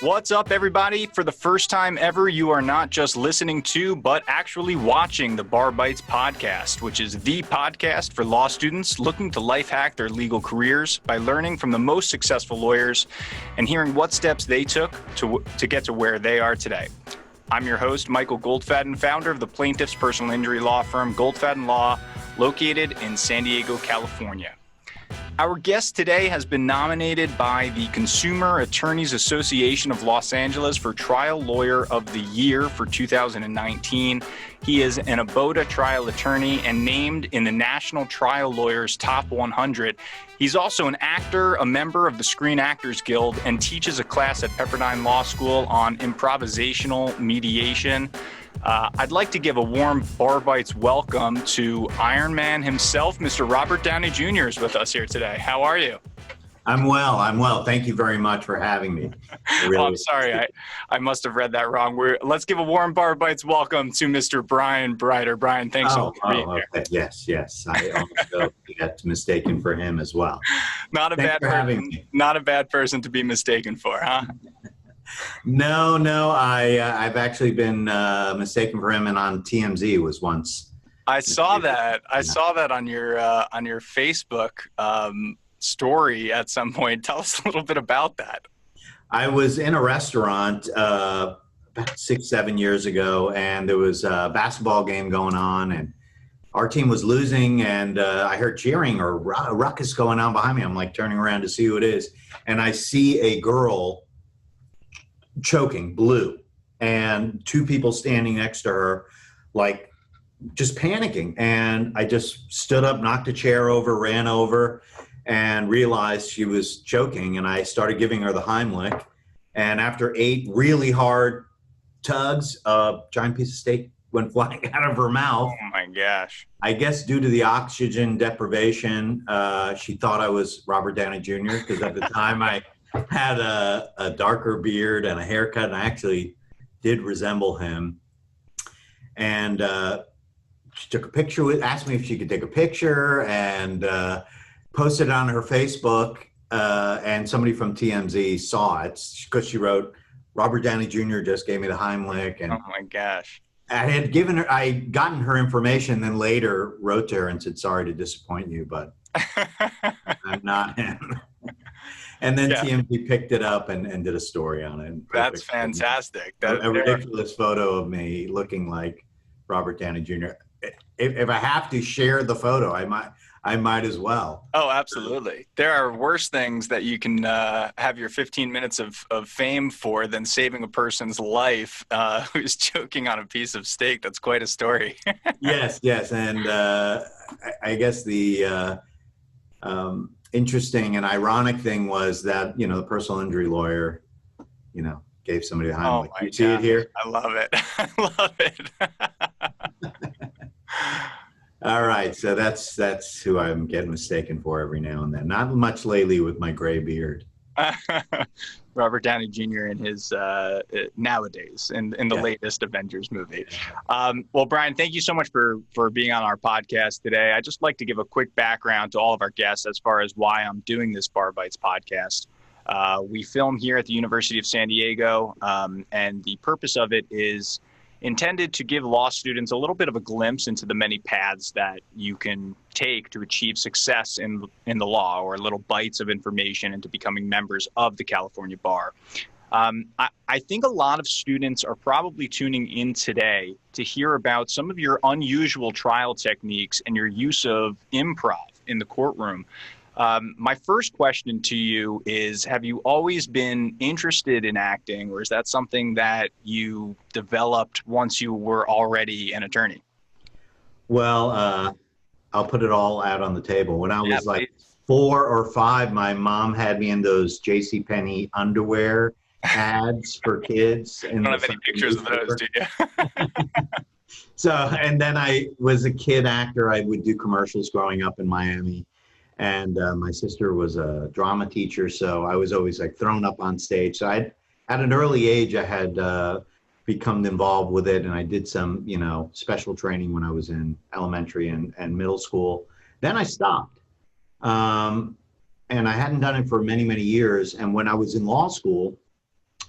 What's up, everybody? For the first time ever, you are not just listening to, but actually watching the Barbites podcast, which is the podcast for law students looking to life hack their legal careers by learning from the most successful lawyers and hearing what steps they took to get to where they are today. I'm your host, Michael Goldfaden, founder of the plaintiff's personal injury law firm, Goldfaden Law, located in San Diego, California. Our guest today has been nominated by the Consumer Attorneys Association of Los Angeles for Trial Lawyer of the Year for 2019. He is an ABOTA trial attorney and named in the National Trial Lawyers Top 100. He's also an actor, a member of the Screen Actors Guild, and teaches a class at Pepperdine Law School on improvisational mediation. I'd like to give a warm Barbites welcome to Iron Man himself. Mr. Robert Downey Jr. is with us here today. How are you? I'm well. Thank you very much for having me. I'm sorry. I must have read that wrong. Let's give a warm Barbites welcome to Mr. Brian Breiter. Brian, thanks so much for being here. Okay. Yes. I also got mistaken for him as well. Not a bad person to be mistaken for, huh? No. I've actually been mistaken for him, and on TMZ was once. I saw that. I saw that on your Facebook story at some point. Tell us a little bit about that. I was in a restaurant about 6-7 years ago, and there was a basketball game going on, and our team was losing, and I heard cheering or a ruckus going on behind me. I'm like turning around to see who it is, and I see a girl choking, blue, and two people standing next to her, like just panicking. And I just stood up, knocked a chair over, ran over, and realized she was choking. And I started giving her the Heimlich. And after 8 really hard tugs, a giant piece of steak went flying out of her mouth. Oh my gosh. I guess due to the oxygen deprivation, she thought I was Robert Downey Jr. because at the time I had a darker beard and a haircut, and I actually did resemble him. And she took a picture asked me if she could take a picture, and posted it on her Facebook. And somebody from TMZ saw it because she wrote, "Robert Downey Jr. just gave me the Heimlich." And oh my gosh. I'd gotten her information, then later wrote to her and said, "Sorry to disappoint you, but I'm not him." And then TMZ picked it up and did a story on it. That's fantastic. A ridiculous photo of me looking like Robert Downey Jr. If I have to share the photo, I might as well. Oh, absolutely. There are worse things that you can have your 15 minutes of fame for than saving a person's life who's choking on a piece of steak. That's quite a story. Yes. And I guess the interesting and ironic thing was that, the personal injury lawyer, gave somebody a Heimlich. Oh, you see it here? I love it. I love it. All right. So that's who I'm getting mistaken for every now and then. Not much lately with my gray beard. Robert Downey Jr. in his nowadays in the latest Avengers movie. Well, Brian, thank you so much for being on our podcast today. I'd just like to give a quick background to all of our guests as far as why I'm doing this Barbites podcast. We film here at the University of San Diego, and the purpose of it is intended to give law students a little bit of a glimpse into the many paths that you can take to achieve success in the law, or little bites of information into becoming members of the California Bar. I think a lot of students are probably tuning in today to hear about some of your unusual trial techniques and your use of improv in the courtroom. My first question to you is, have you always been interested in acting, or is that something that you developed once you were already an attorney? Well, I'll put it all out on the table. When I was like 4 or 5, my mom had me in those JCPenney underwear ads for kids. I don't have any pictures of those, do you? So, and then I was a kid actor. I would do commercials growing up in Miami. And my sister was a drama teacher, so I was always like thrown up on stage. So at an early age, I had become involved with it, and I did some, special training when I was in elementary and middle school. Then I stopped, and I hadn't done it for many, many years. And when I was in law school,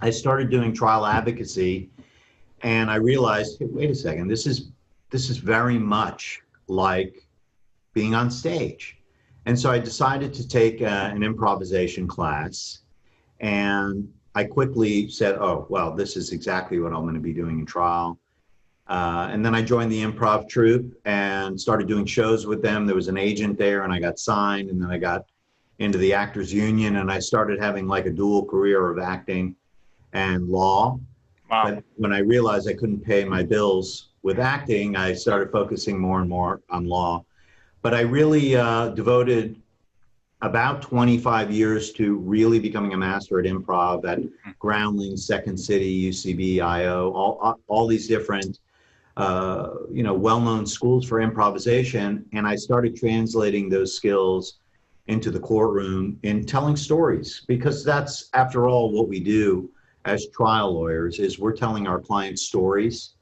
I started doing trial advocacy, and I realized, hey, wait a second, this is very much like being on stage. And so I decided to take an improvisation class, and I quickly said, oh, well, this is exactly what I'm going to be doing in trial. And then I joined the improv troupe and started doing shows with them. There was an agent there, and I got signed, and then I got into the Actors Union, and I started having like a dual career of acting and law. Wow. But when I realized I couldn't pay my bills with acting, I started focusing more and more on law. But I really devoted about 25 years to really becoming a master at improv at Groundlings, Second City, UCB, IO, all these different well-known schools for improvisation. And I started translating those skills into the courtroom in telling stories, because that's, after all, what we do as trial lawyers, is we're telling our clients stories.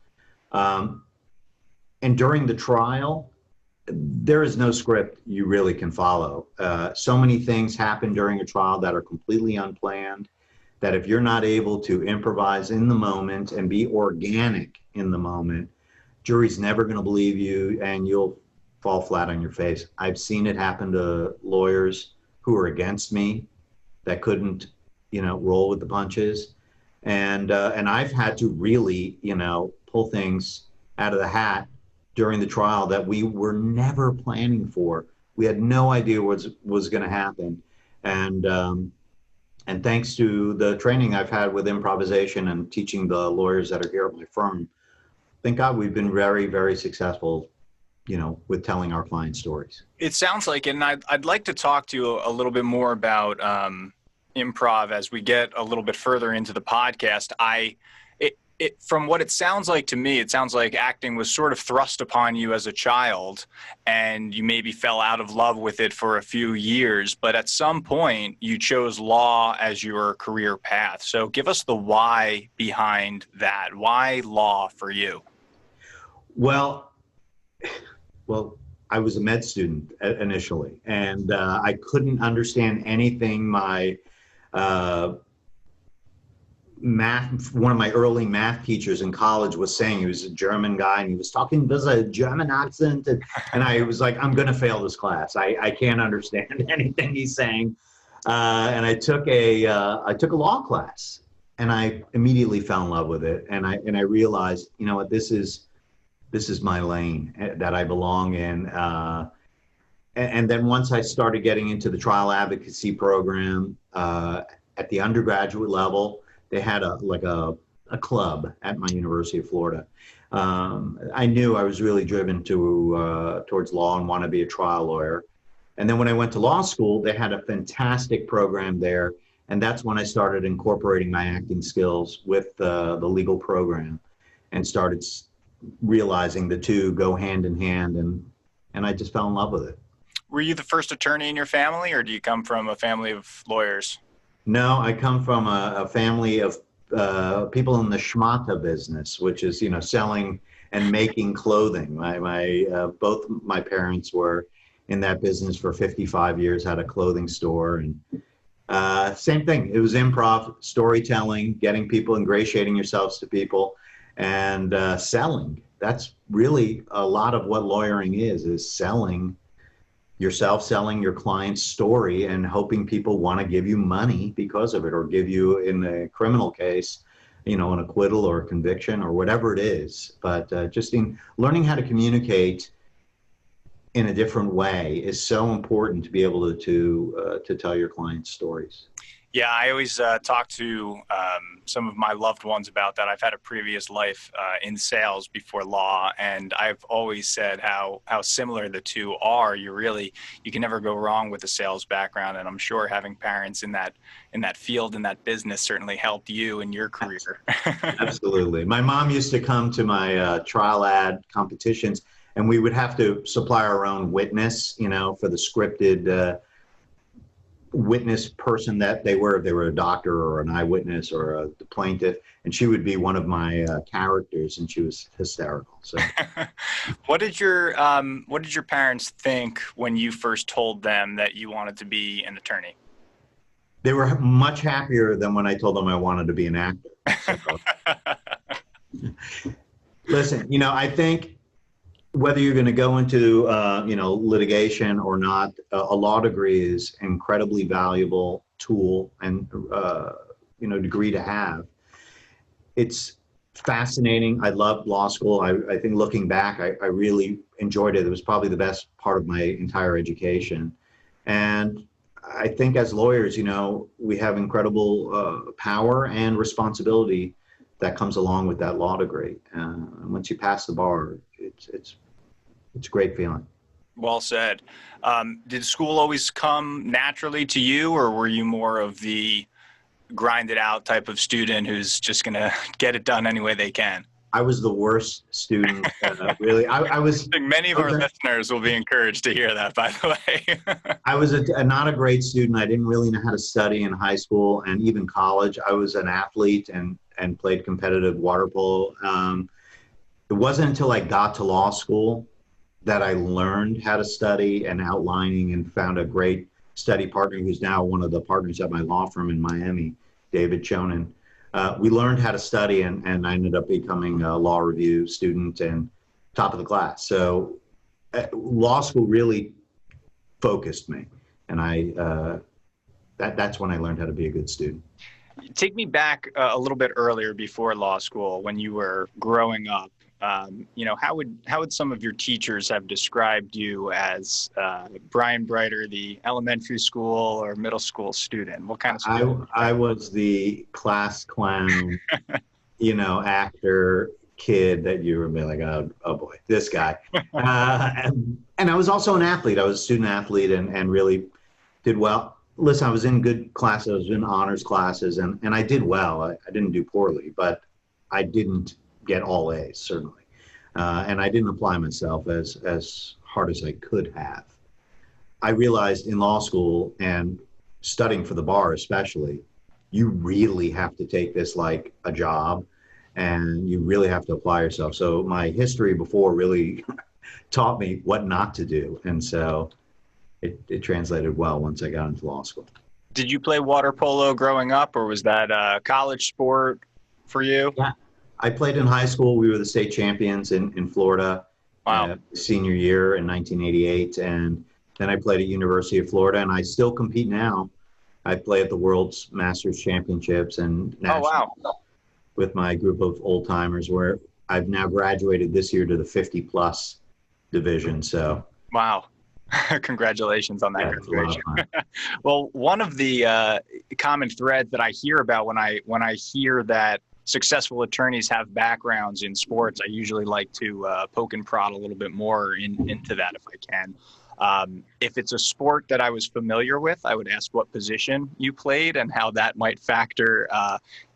And during the trial, there is no script you really can follow. So many things happen during a trial that are completely unplanned, that if you're not able to improvise in the moment and be organic in the moment, jury's never going to believe you, and you'll fall flat on your face. I've seen it happen to lawyers who are against me that couldn't, roll with the punches. And I've had to really, pull things out of the hat during the trial that we were never planning for. We had no idea what was going to happen. And thanks to the training I've had with improvisation and teaching the lawyers that are here at my firm, thank God we've been very, very successful, with telling our clients stories. It sounds like, and I'd like to talk to you a little bit more about improv as we get a little bit further into the podcast. From what it sounds like to me, it sounds like acting was sort of thrust upon you as a child, and you maybe fell out of love with it for a few years, but at some point you chose law as your career path. So give us the why behind that. Why law for you? Well, I was a med student initially, and I couldn't understand anything my one of my early math teachers in college was saying. He was a German guy, and he was talking with a German accent, and I was like, I'm going to fail this class. I can't understand anything he's saying. And I took a law class, and I immediately fell in love with it. And I realized, what, this is my lane that I belong in. And then once I started getting into the trial advocacy program at the undergraduate level, they had a club at my University of Florida. I knew I was really driven towards law and want to be a trial lawyer. And then when I went to law school, they had a fantastic program there. And that's when I started incorporating my acting skills with the legal program, and started realizing the two go hand in hand. And I just fell in love with it. Were you the first attorney in your family, or do you come from a family of lawyers? No, I come from a family of people in the schmata business, which is, selling and making clothing. Both my parents were in that business for 55 years, had a clothing store, and same thing. It was improv, storytelling, getting people, ingratiating yourselves to people, and selling. That's really a lot of what lawyering is selling yourself, selling your client's story, and hoping people want to give you money because of it, or give you, in a criminal case, an acquittal or a conviction or whatever it is. But just in learning how to communicate in a different way is so important, to be able to tell your clients stories. Yeah, I always talk to some of my loved ones about that. I've had a previous life in sales before law, and I've always said how similar the two are. You can never go wrong with a sales background, and I'm sure having parents in that field, in that business, certainly helped you in your career. Absolutely. My mom used to come to my trial ad competitions, and we would have to supply our own witness, for the scripted witness person that they were, if they were a doctor or an eyewitness or the plaintiff, and she would be one of my characters, and she was hysterical. So what did your parents think when you first told them that you wanted to be an attorney? They were much happier than when I told them I wanted to be an actor. So, listen, I think whether you're going to go into, litigation or not, a law degree is an incredibly valuable tool and, degree to have. It's fascinating. I loved law school. I think looking back, I really enjoyed it. It was probably the best part of my entire education. And I think as lawyers, we have incredible power and responsibility that comes along with that law degree. And once you pass the bar, it's a great feeling. Well said. Did school always come naturally to you, or were you more of the grinded out type of student who's just going to get it done any way they can? I was the worst student, really. I was. I think many of our listeners will be encouraged to hear that, by the way. I was not a great student. I didn't really know how to study in high school and even college. I was an athlete and played competitive water polo. It wasn't until I got to law school that I learned how to study and outlining, and found a great study partner who's now one of the partners at my law firm in Miami, David Chonin. We learned how to study, and I ended up becoming a law review student and top of the class. So law school really focused me, and that's when I learned how to be a good student. Take me back a little bit earlier, before law school, when you were growing up. How would some of your teachers have described you as Brian Breiter, the elementary school or middle school student? What kind of student? I was the class clown, actor kid that you would be like, oh boy, this guy. And I was also an athlete. I was a student athlete and really did well. Listen, I was in good classes. I was in honors classes, and I did well. I didn't do poorly, but I didn't get all A's, certainly. And I didn't apply myself as hard as I could have. I realized in law school and studying for the bar especially, you really have to take this like a job, and you really have to apply yourself. So my history before really taught me what not to do. And so it translated well once I got into law school. Did you play water polo growing up, or was that a college sport for you? Yeah. I played in high school. We were the state champions in Florida. Wow. Senior year in 1988. And then I played at University of Florida, and I still compete now. I play at the World's Masters Championships and national with my group of old timers, where I've now graduated this year to the 50+ division. So. Wow. Congratulations on that graduation. Well, one of the common threads that I hear about when I hear that successful attorneys have backgrounds in sports, I usually like to poke and prod a little bit more into that if I can. If it's a sport that I was familiar with, I would ask what position you played and how that might factor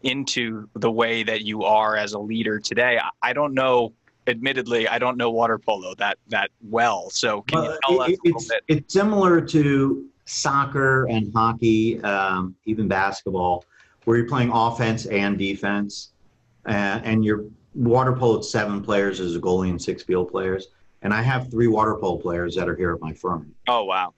into the way that you are as a leader today. I don't know. Admittedly, I don't know water polo that well. So can you tell us a little bit? It's similar to soccer and hockey, even basketball, where you're playing offense and defense. And your water polo, it's 7 players as a goalie and 6 field players. And I have 3 water polo players that are here at my firm. Oh, wow.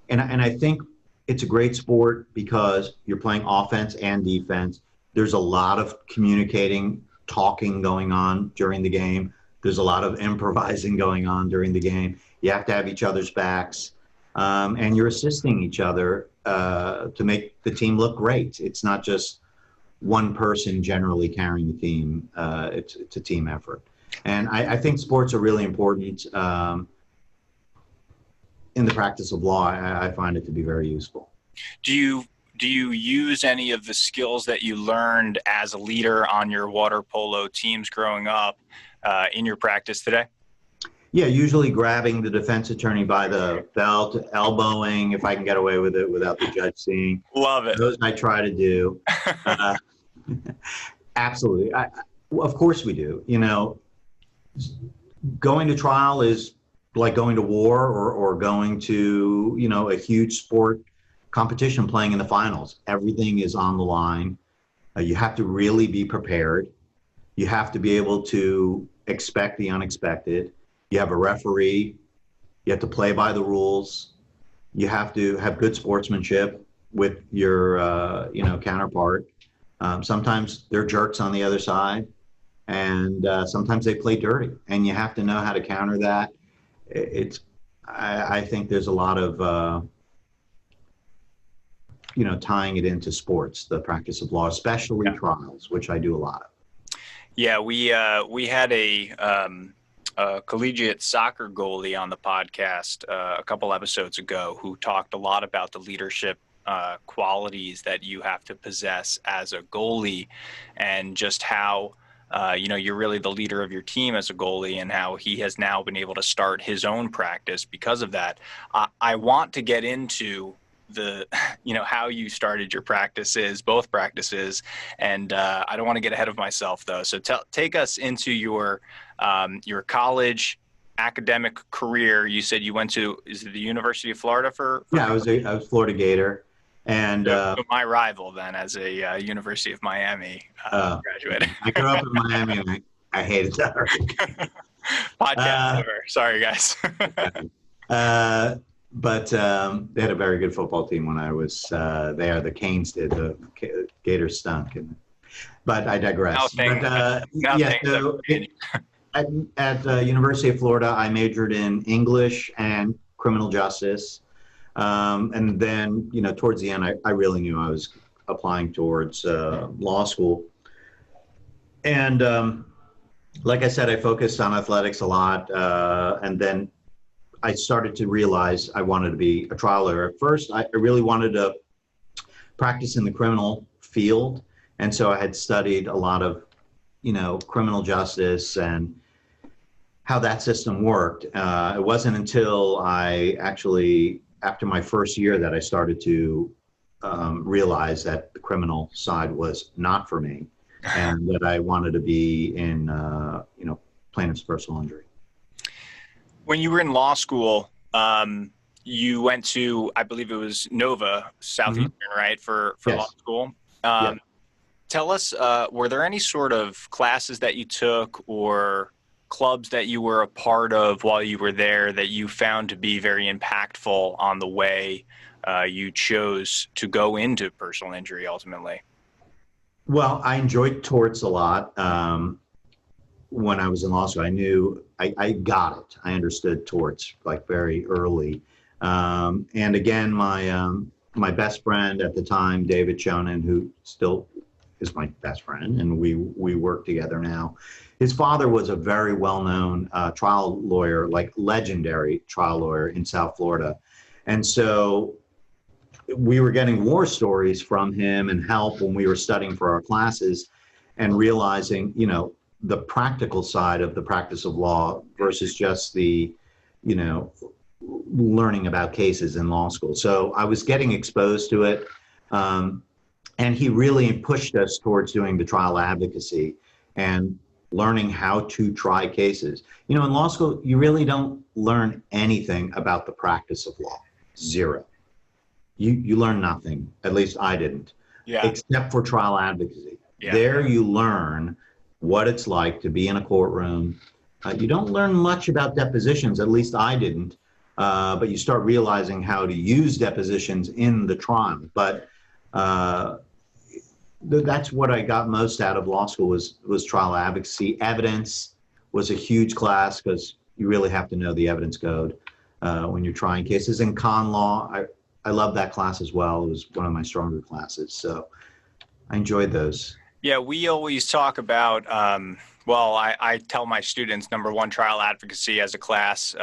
And I think it's a great sport because you're playing offense and defense. There's a lot of communicating, talking going on during the game. There's a lot of improvising going on during the game. You have to have each other's backs, and you're assisting each other to make the team look great. It's not just one person generally carrying the team. It's a team effort. And I think sports are really important in the practice of law. I find it to be very useful. Do you use any of the skills that you learned as a leader on your water polo teams growing up in your practice today? Yeah, usually grabbing the defense attorney by the belt, elbowing, if I can get away with it without the judge seeing. Love it. Those I try to do. Absolutely. Of course we do. Going to trial is like going to war or going to, a huge sport competition, playing in the finals. Everything is on the line. You have to really be prepared. You have to be able to expect the unexpected. You have a referee. You have to play by the rules. You have to have good sportsmanship. with your counterpart. Sometimes they're jerks on the other side, and sometimes they play dirty, and you have to know how to counter that. I think there's a lot of tying it into sports, the practice of law, especially trials, which I do a lot of. Yeah, we had a collegiate soccer goalie on the podcast a couple episodes ago who talked a lot about the leadership qualities that you have to possess as a goalie, and just how you're really the leader of your team as a goalie, and how he has now been able to start his own practice because of that. I want to get into the how you started your practices, both practices, and I don't want to get ahead of myself though. So take us into your college academic career. You said you went to, is it the University of Florida for I was Florida Gator, and my rival then as a University of Miami graduate. I grew up in Miami, and I hated that. Podcast over. Sorry guys. But they had a very good football team when I was there. The Canes did. The Gators stunk. But I digress. At the University of Florida, I majored in English and criminal justice. And then, towards the end, I really knew I was applying towards law school. And like I said, I focused on athletics a lot. And then I started to realize I wanted to be a trial lawyer. At first, I really wanted to practice in the criminal field. And so I had studied a lot of, criminal justice and how that system worked. It wasn't until I actually, after my first year, that I started to realize that the criminal side was not for me, and that I wanted to be in, plaintiff's personal injury. When you were in law school, you went to, I believe it was Nova Southeastern, right, for Yes. law school. Yeah. Tell us, were there any sort of classes that you took or clubs that you were a part of while you were there that you found to be very impactful on the way you chose to go into personal injury ultimately? Well, I enjoyed torts a lot. When I was in law school, I knew I got it. I understood torts like very early. And again, my best friend at the time, David Shonin, who still is my best friend, and we work together now. His father was a very well-known trial lawyer, like legendary trial lawyer in South Florida. And so we were getting war stories from him and help when we were studying for our classes, and realizing, the practical side of the practice of law versus just the, learning about cases in law school. So I was getting exposed to it. And he really pushed us towards doing the trial advocacy and learning how to try cases. In law school, you really don't learn anything about the practice of law. Zero. You learn nothing. At least I didn't. Yeah. Except for trial advocacy. Yeah. There you learn what it's like to be in a courtroom. You don't learn much about depositions, at least I didn't, but you start realizing how to use depositions in the trial. But that's what I got most out of law school was trial advocacy. Evidence was a huge class because you really have to know the evidence code when you're trying cases. And con law, I love that class as well. It was one of my stronger classes. So I enjoyed those. Yeah, we always talk about, I tell my students, number one, trial advocacy as a class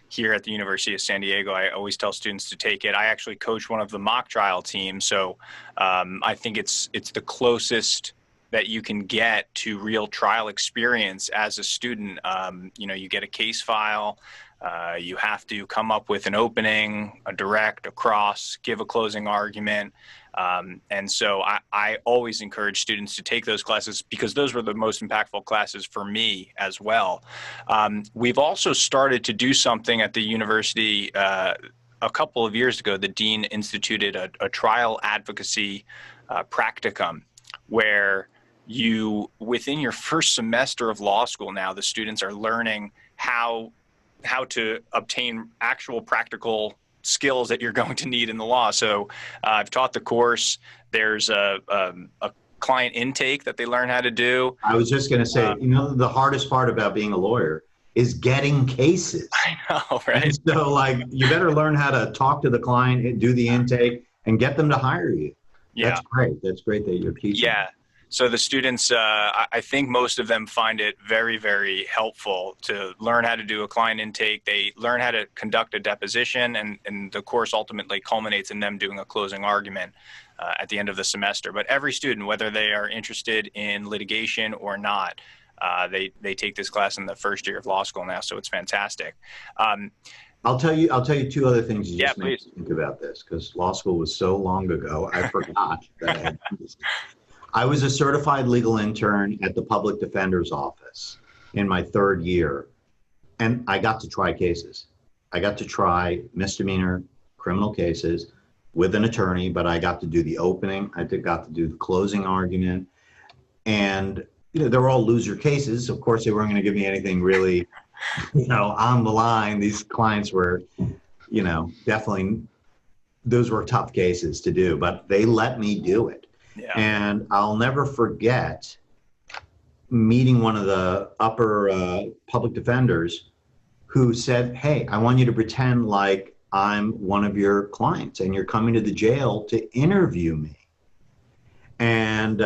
here at the University of San Diego. I always tell students to take it. I actually coach one of the mock trial teams. So I think it's the closest that you can get to real trial experience as a student. You get a case file. You have to come up with an opening, a direct, a cross, give a closing argument. And so I always encourage students to take those classes because those were the most impactful classes for me as well. We've also started to do something at the university a couple of years ago. The dean instituted a trial advocacy practicum where within your first semester of law school now, the students are learning how to obtain actual practical skills that you're going to need in the law. So I've taught the course. There's a client intake that they learn how to do. I was just going to say, the hardest part about being a lawyer is getting cases. I know, right? And so, like, you better learn how to talk to the client and do the intake and get them to hire you. Yeah. That's great. That's great that you're teaching. Yeah. So the students, I think most of them find it very, very helpful to learn how to do a client intake. They learn how to conduct a deposition, and the course ultimately culminates in them doing a closing argument at the end of the semester. But every student, whether they are interested in litigation or not, they take this class in the first year of law school now. So it's fantastic. I'll tell you two other things you just made me please. think about this, because law school was so long ago, I forgot that I had this. I was a certified legal intern at the public defender's office in my third year, and I got to try cases. I got to try misdemeanor criminal cases with an attorney, but I got to do the opening. I got to do the closing argument, and they were all loser cases. Of course, they weren't going to give me anything really, on the line. These clients were, definitely, those were tough cases to do, but they let me do it. Yeah. And I'll never forget meeting one of the upper public defenders who said, "Hey, I want you to pretend like I'm one of your clients and you're coming to the jail to interview me." And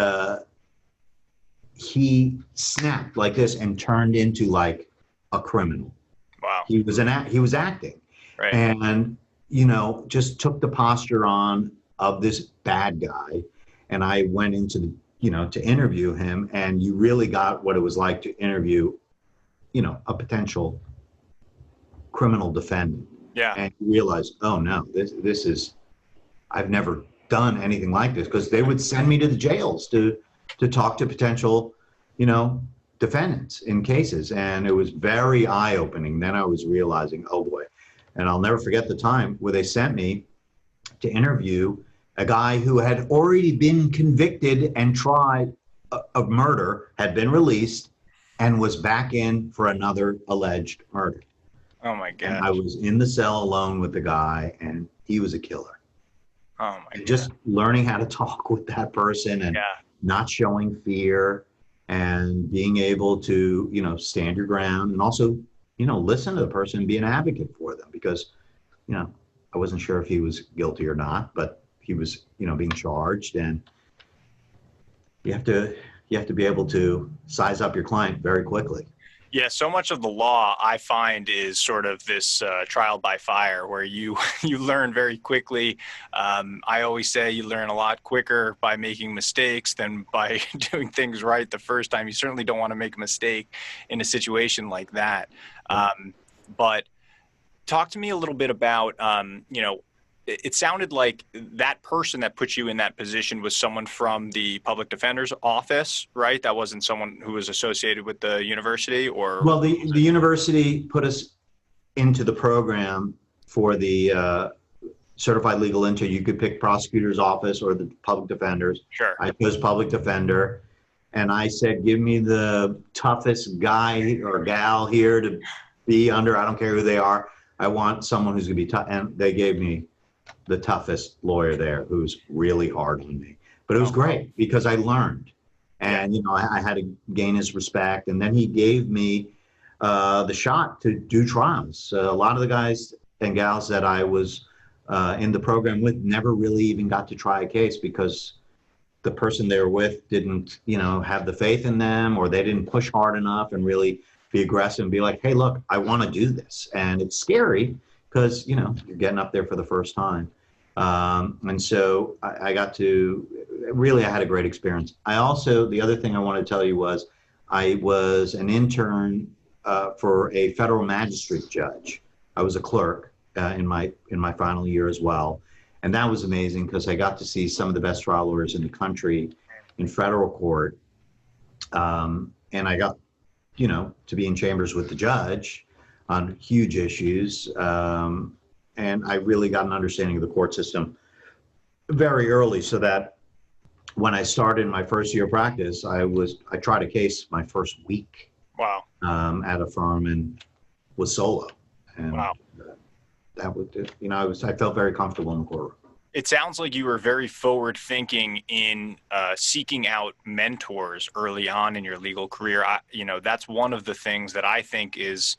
he snapped like this and turned into like a criminal. Wow. He was acting. Right. And, just took the posture on of this bad guy. And I went into to interview him, and you really got what it was like to interview, a potential criminal defendant. Yeah. And you realize, oh no, this is, I've never done anything like this, because they would send me to the jails to talk to potential, defendants in cases. And it was very eye-opening. Then I was realizing, oh boy. And I'll never forget the time where they sent me to interview a guy who had already been convicted and tried of murder, had been released, and was back in for another alleged murder. Oh my God. And I was in the cell alone with the guy, and he was a killer. Oh my God. Just learning how to talk with that person and not showing fear, and being able to, stand your ground, and also, listen to the person and be an advocate for them, because, I wasn't sure if he was guilty or not, but he was, being charged, and you have to be able to size up your client very quickly. Yeah, so much of the law I find is sort of this trial by fire, where you learn very quickly. I always say you learn a lot quicker by making mistakes than by doing things right the first time. You certainly don't want to make a mistake in a situation like that. But talk to me a little bit about, it sounded like that person that put you in that position was someone from the public defender's office, right? That wasn't someone who was associated with the university, or? Well, the university put us into the program for the certified legal intern. You could pick prosecutor's office or the public defenders. Sure. I chose public defender, and I said, give me the toughest guy or gal here to be under. I don't care who they are. I want someone who's going to be tough. And they gave me the toughest lawyer there, who's really hard on me. But it was great, because I learned, and I had to gain his respect. And then he gave me the shot to do trials. A lot of the guys and gals that I was in the program with never really even got to try a case, because the person they were with didn't, have the faith in them, or they didn't push hard enough and really be aggressive and be like, hey, look, I want to do this. And it's scary, because, you're getting up there for the first time. And so I got to, really, I had a great experience. The other thing I want to tell you was, I was an intern for a federal magistrate judge. I was a clerk in my final year as well. And that was amazing, because I got to see some of the best trial lawyers in the country in federal court. And I got, to be in chambers with the judge on huge issues. And I really got an understanding of the court system very early, so that when I started my first year of practice, I tried a case my first week. Wow. At a firm, and was solo. And, wow. that would, I felt very comfortable in the courtroom. It sounds like you were very forward thinking in seeking out mentors early on in your legal career. That's one of the things that I think is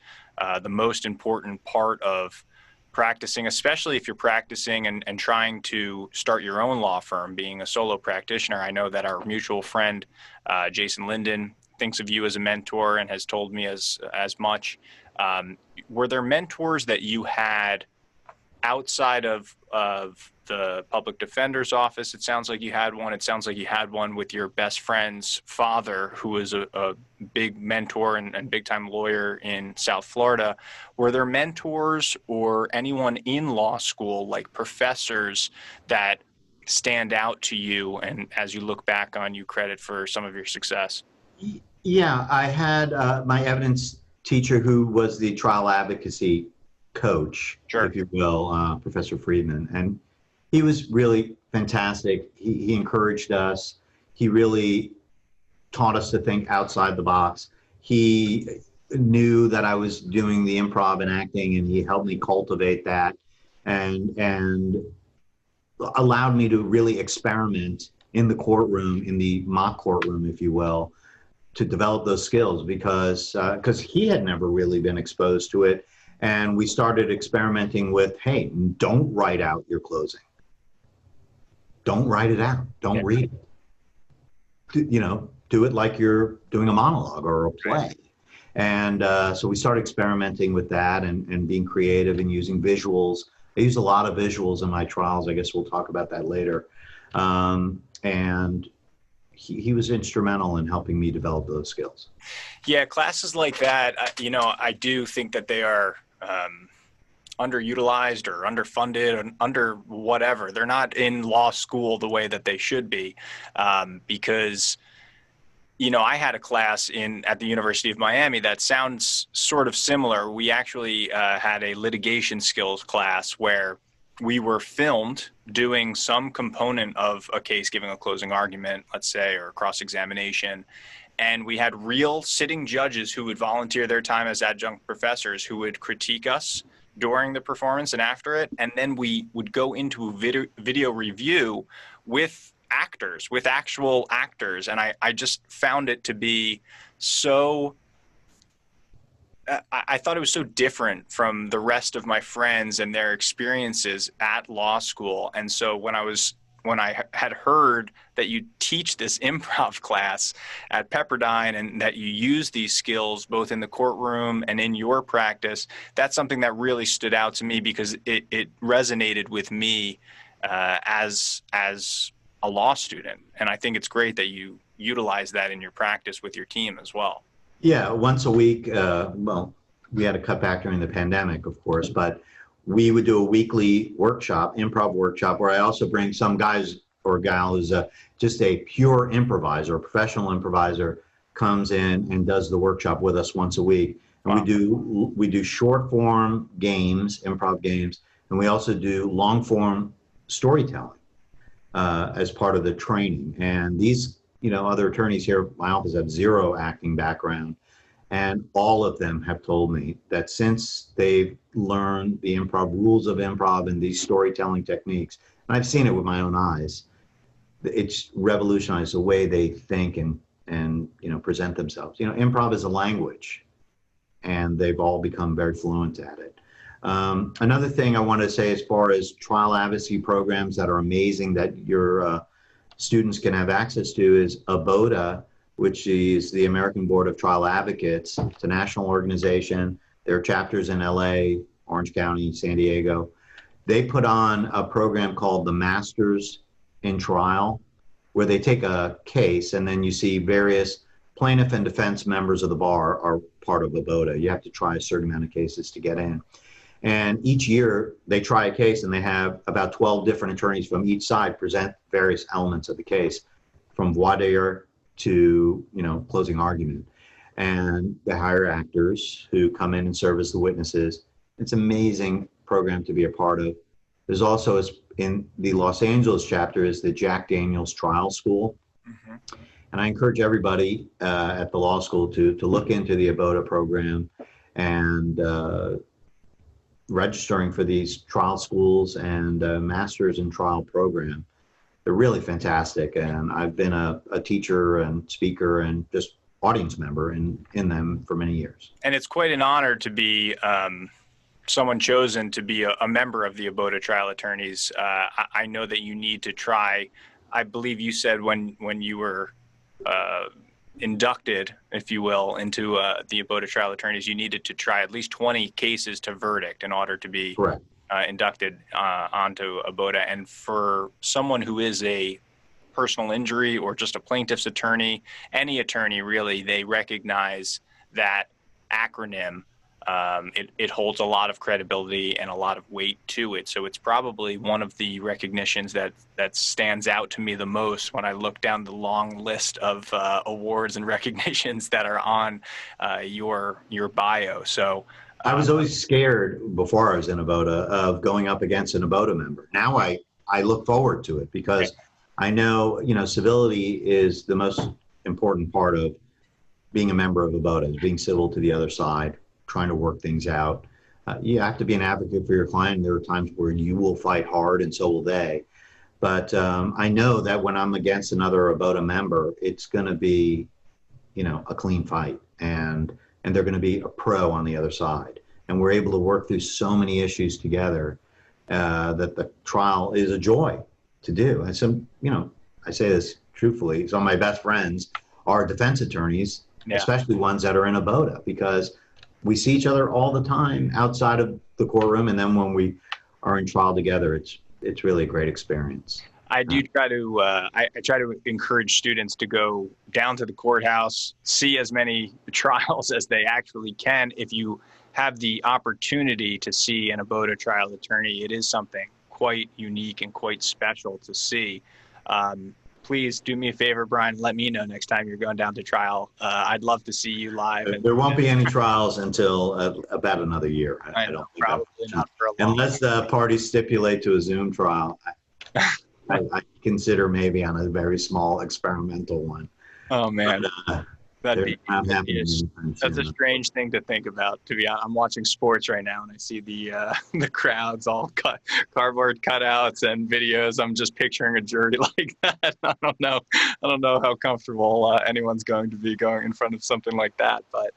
the most important part of practicing, especially if you're practicing and trying to start your own law firm, being a solo practitioner. I know that our mutual friend, Jason Linden, thinks of you as a mentor and has told me as much. Were there mentors that you had outside of the public defender's office? It sounds like you had one. It sounds like you had one with your best friend's father, who was a big mentor and big time lawyer in South Florida. Were there mentors or anyone in law school, like professors, that stand out to you and as you look back on, you credit for some of your success? Yeah, I had my evidence teacher who was the trial advocacy coach, Sure. if you will, Professor Friedman. And he was really fantastic. He encouraged us. He really taught us to think outside the box. He knew that I was doing the improv and acting, and he helped me cultivate that and allowed me to really experiment in the courtroom, in the mock courtroom, if you will, to develop those skills because he had never really been exposed to it. And we started experimenting with, hey, don't write out your closing. Don't write it out. Don't read it. Do it like you're doing a monologue or a play. And so we started experimenting with that and being creative and using visuals. I use a lot of visuals in my trials. I guess we'll talk about that later. And he was instrumental in helping me develop those skills. Yeah, classes like that, I do think that they are underutilized or underfunded and under whatever. They're not in law school the way that they should be because, I had a class at the University of Miami that sounds sort of similar. We actually had a litigation skills class where we were filmed doing some component of a case, giving a closing argument, let's say, or cross-examination. And we had real sitting judges who would volunteer their time as adjunct professors who would critique us during the performance and after it. And then we would go into a video review with actors, with actual actors. And I just found it to be so... I thought it was so different from the rest of my friends and their experiences at law school. And so when I had heard that you teach this improv class at Pepperdine and that you use these skills both in the courtroom and in your practice, that's something that really stood out to me because it resonated with me as a law student. And I think it's great that you utilize that in your practice with your team as well. Yeah, once a week. Well, we had to cut back during the pandemic, of course, but we would do a weekly workshop, improv workshop, where I also bring some guys or gal who's just a pure improviser, a professional improviser, comes in and does the workshop with us once a week. And wow. we do short form games, improv games, and we also do long form storytelling as part of the training. And these other attorneys here at my office have zero acting background. And all of them have told me that since they've learned the improv rules of improv and these storytelling techniques, and I've seen it with my own eyes, it's revolutionized the way they think and present themselves. Improv is a language, and they've all become very fluent at it. Another thing I want to say as far as trial advocacy programs that are amazing that your students can have access to is ABOTA, which is the American Board of Trial Advocates. It's a national organization. There are chapters in LA, Orange County, San Diego. They put on a program called the Masters in Trial, where they take a case and then you see various plaintiff and defense members of the bar are part of ABOTA. You have to try a certain amount of cases to get in. And each year they try a case and they have about 12 different attorneys from each side present various elements of the case, from voir dire to, closing argument. And they hire actors who come in and serve as the witnesses. It's an amazing program to be a part of. There's also, in the Los Angeles chapter, is the Jack Daniels Trial School. Mm-hmm. And I encourage everybody at the law school to look into the ABOTA program and registering for these trial schools and masters in trial program. They're really fantastic, and I've been a teacher and speaker and just audience member in them for many years. And it's quite an honor to be someone chosen to be a member of the Abota Trial Attorneys. I know that you need to try, I believe you said when you were inducted, if you will, into the Abota Trial Attorneys, you needed to try at least 20 cases to verdict in order to be inducted onto Abota. And for someone who is a personal injury or just a plaintiff's attorney, any attorney really, they recognize that acronym. It holds a lot of credibility and a lot of weight to it. So it's probably one of the recognitions that stands out to me the most when I look down the long list of awards and recognitions that are on your bio. So I was always scared before I was in Abota of going up against an Abota member. Now I look forward to it because I know, civility is the most important part of being a member of Abota, is being civil to the other side, trying to work things out. You have to be an advocate for your client. There are times where you will fight hard and so will they. But I know that when I'm against another Abota member, it's going to be, a clean fight, and they're going to be a pro on the other side. And we're able to work through so many issues together that the trial is a joy to do. And some, I say this truthfully, some of my best friends are defense attorneys, especially ones that are in Abota, because we see each other all the time outside of the courtroom, and then when we are in trial together, it's really a great experience. I do try to I try to encourage students to go down to the courthouse, see as many trials as they actually can. If you have the opportunity to see an Abota trial attorney, it is something quite unique and quite special to see. Please do me a favor, Brian. Let me know next time you're going down to trial. I'd love to see you live. There won't be any trials until about another year. I don't think probably not for a long unless the parties stipulate to a Zoom trial. I consider maybe on a very small experimental one. Oh man, But, that's a strange thing to think about. To be honest, I'm watching sports right now, and I see the crowds all cardboard cutouts and videos. I'm just picturing a jury like that. I don't know how comfortable anyone's going to be going in front of something like that. But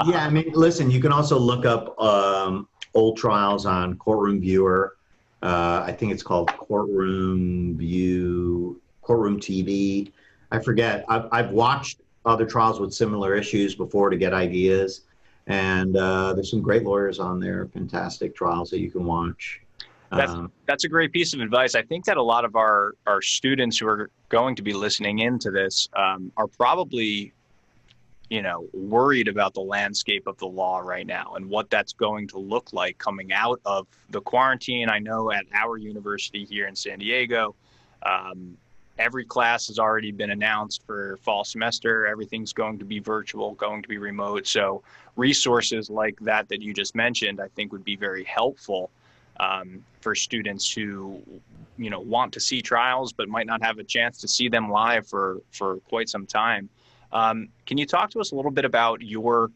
yeah, I mean, listen, you can also look up old trials on Courtroom Viewer. I think it's called Courtroom TV. I forget. I've watched other trials with similar issues before to get ideas, and there's some great lawyers on there, fantastic trials that you can watch. That's a great piece of advice. I think that a lot of our students who are going to be listening into this are probably worried about the landscape of the law right now and what that's going to look like coming out of the quarantine. I know at our university here in San Diego, every class has already been announced for fall semester. Everything's going to be virtual, going to be remote. So resources like that you just mentioned, I think would be very helpful for students who, want to see trials but might not have a chance to see them live for quite some time. Can you talk to us a little bit about your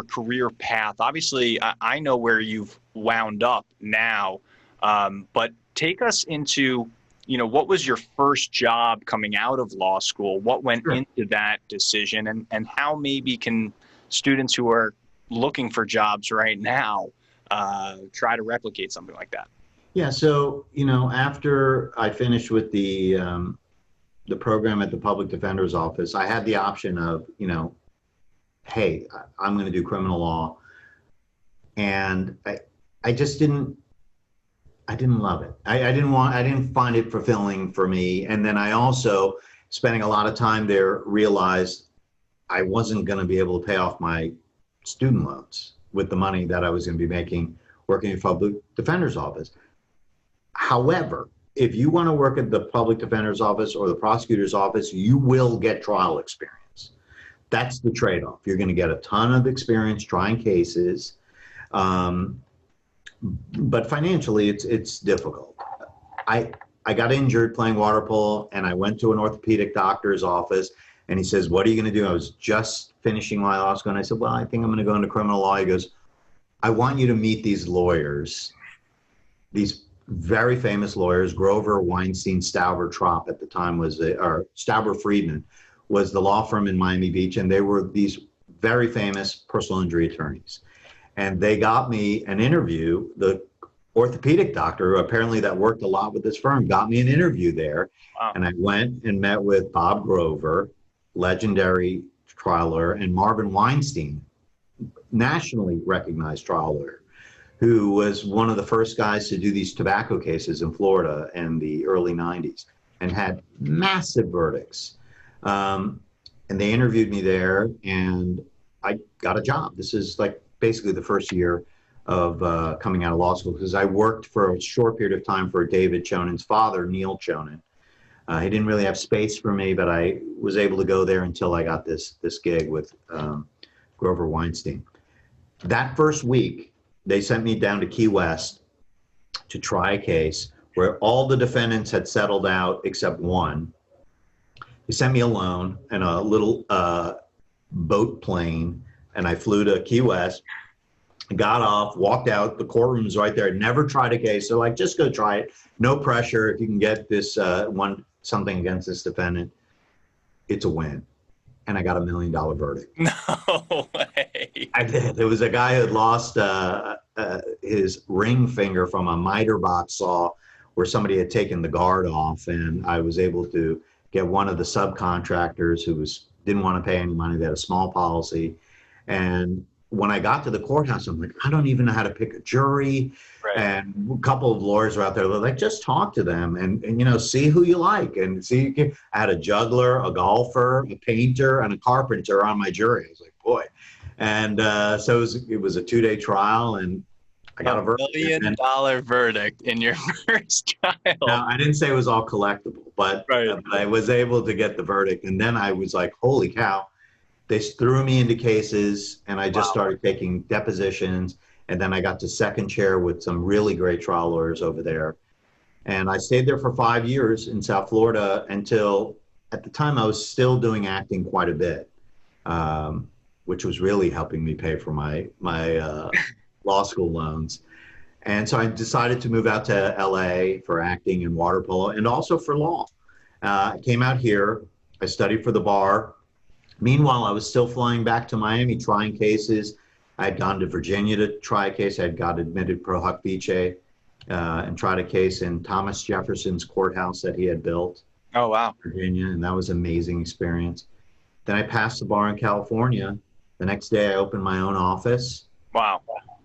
career path? Obviously, I know where you've wound up now, but take us into, what was your first job coming out of law school? What went into that decision, and how maybe can students who are looking for jobs right now try to replicate something like that? Yeah, so, after I finished with the program at the Public Defender's Office, I had the option of, hey, I'm going to do criminal law. And I just didn't love it. I didn't find it fulfilling for me. And then I also, spending a lot of time there, realized I wasn't going to be able to pay off my student loans with the money that I was going to be making working in Public Defender's Office. However, if you want to work at the Public Defender's Office or the prosecutor's office, you will get trial experience. That's the trade-off. You're going to get a ton of experience trying cases, but financially, it's difficult. I got injured playing water polo, and I went to an orthopedic doctor's office, and he says, "What are you going to do?" I was just finishing my law school, and I said, "Well, I think I'm going to go into criminal law." He goes, I want you to meet these lawyers, these very famous lawyers. Grover, Weinstein, Stauber, Trop at the time or Stauber Friedman was the law firm in Miami Beach, and they were these very famous personal injury attorneys. And they got me an interview. The orthopedic doctor, apparently that worked a lot with this firm, got me an interview there. Wow. And I went and met with Bob Grover, legendary trial lawyer, and Marvin Weinstein, nationally recognized trial lawyer, who was one of the first guys to do these tobacco cases in Florida in the early 90s and had massive verdicts. And they interviewed me there, and I got a job. This is like basically the first year of coming out of law school, because I worked for a short period of time for David Chonen's father, Neil Chonen. He didn't really have space for me, but I was able to go there until I got this gig with Grover Weinstein. That first week, they sent me down to Key West to try a case where all the defendants had settled out except one. They sent me alone in a little boat plane, and I flew to Key West, got off, walked out. The courtroom's right there. I'd never tried a case. They're like, just go try it. No pressure. If you can get this something against this defendant, it's a win. And I got $1 million verdict. No way. I did. There was a guy who had lost his ring finger from a miter box saw where somebody had taken the guard off, and I was able to get one of the subcontractors who didn't want to pay any money. They had a small policy. And when I got to the courthouse, I'm like, I don't even know how to pick a jury. Right. And a couple of lawyers were out there. They're like, just talk to them and see who you like. And see, I had a juggler, a golfer, a painter, and a carpenter on my jury. I was like, boy. And so it was a 2-day trial, and I got a verdict. $1 million verdict in your first trial. Now, I didn't say it was all collectible, but I was able to get the verdict. And then I was like, holy cow. They threw me into cases, and I just started taking depositions. And then I got to second chair with some really great trial lawyers over there. And I stayed there for 5 years in South Florida until, at the time, I was still doing acting quite a bit, which was really helping me pay for my law school loans. And so I decided to move out to LA for acting and water polo, and also for law. I came out here. I studied for the bar. Meanwhile, I was still flying back to Miami, trying cases. I had gone to Virginia to try a case. I had got admitted pro hoc vice and tried a case in Thomas Jefferson's courthouse that he had built. Oh, wow. Virginia, and that was an amazing experience. Then I passed the bar in California. The next day, I opened my own office. Wow.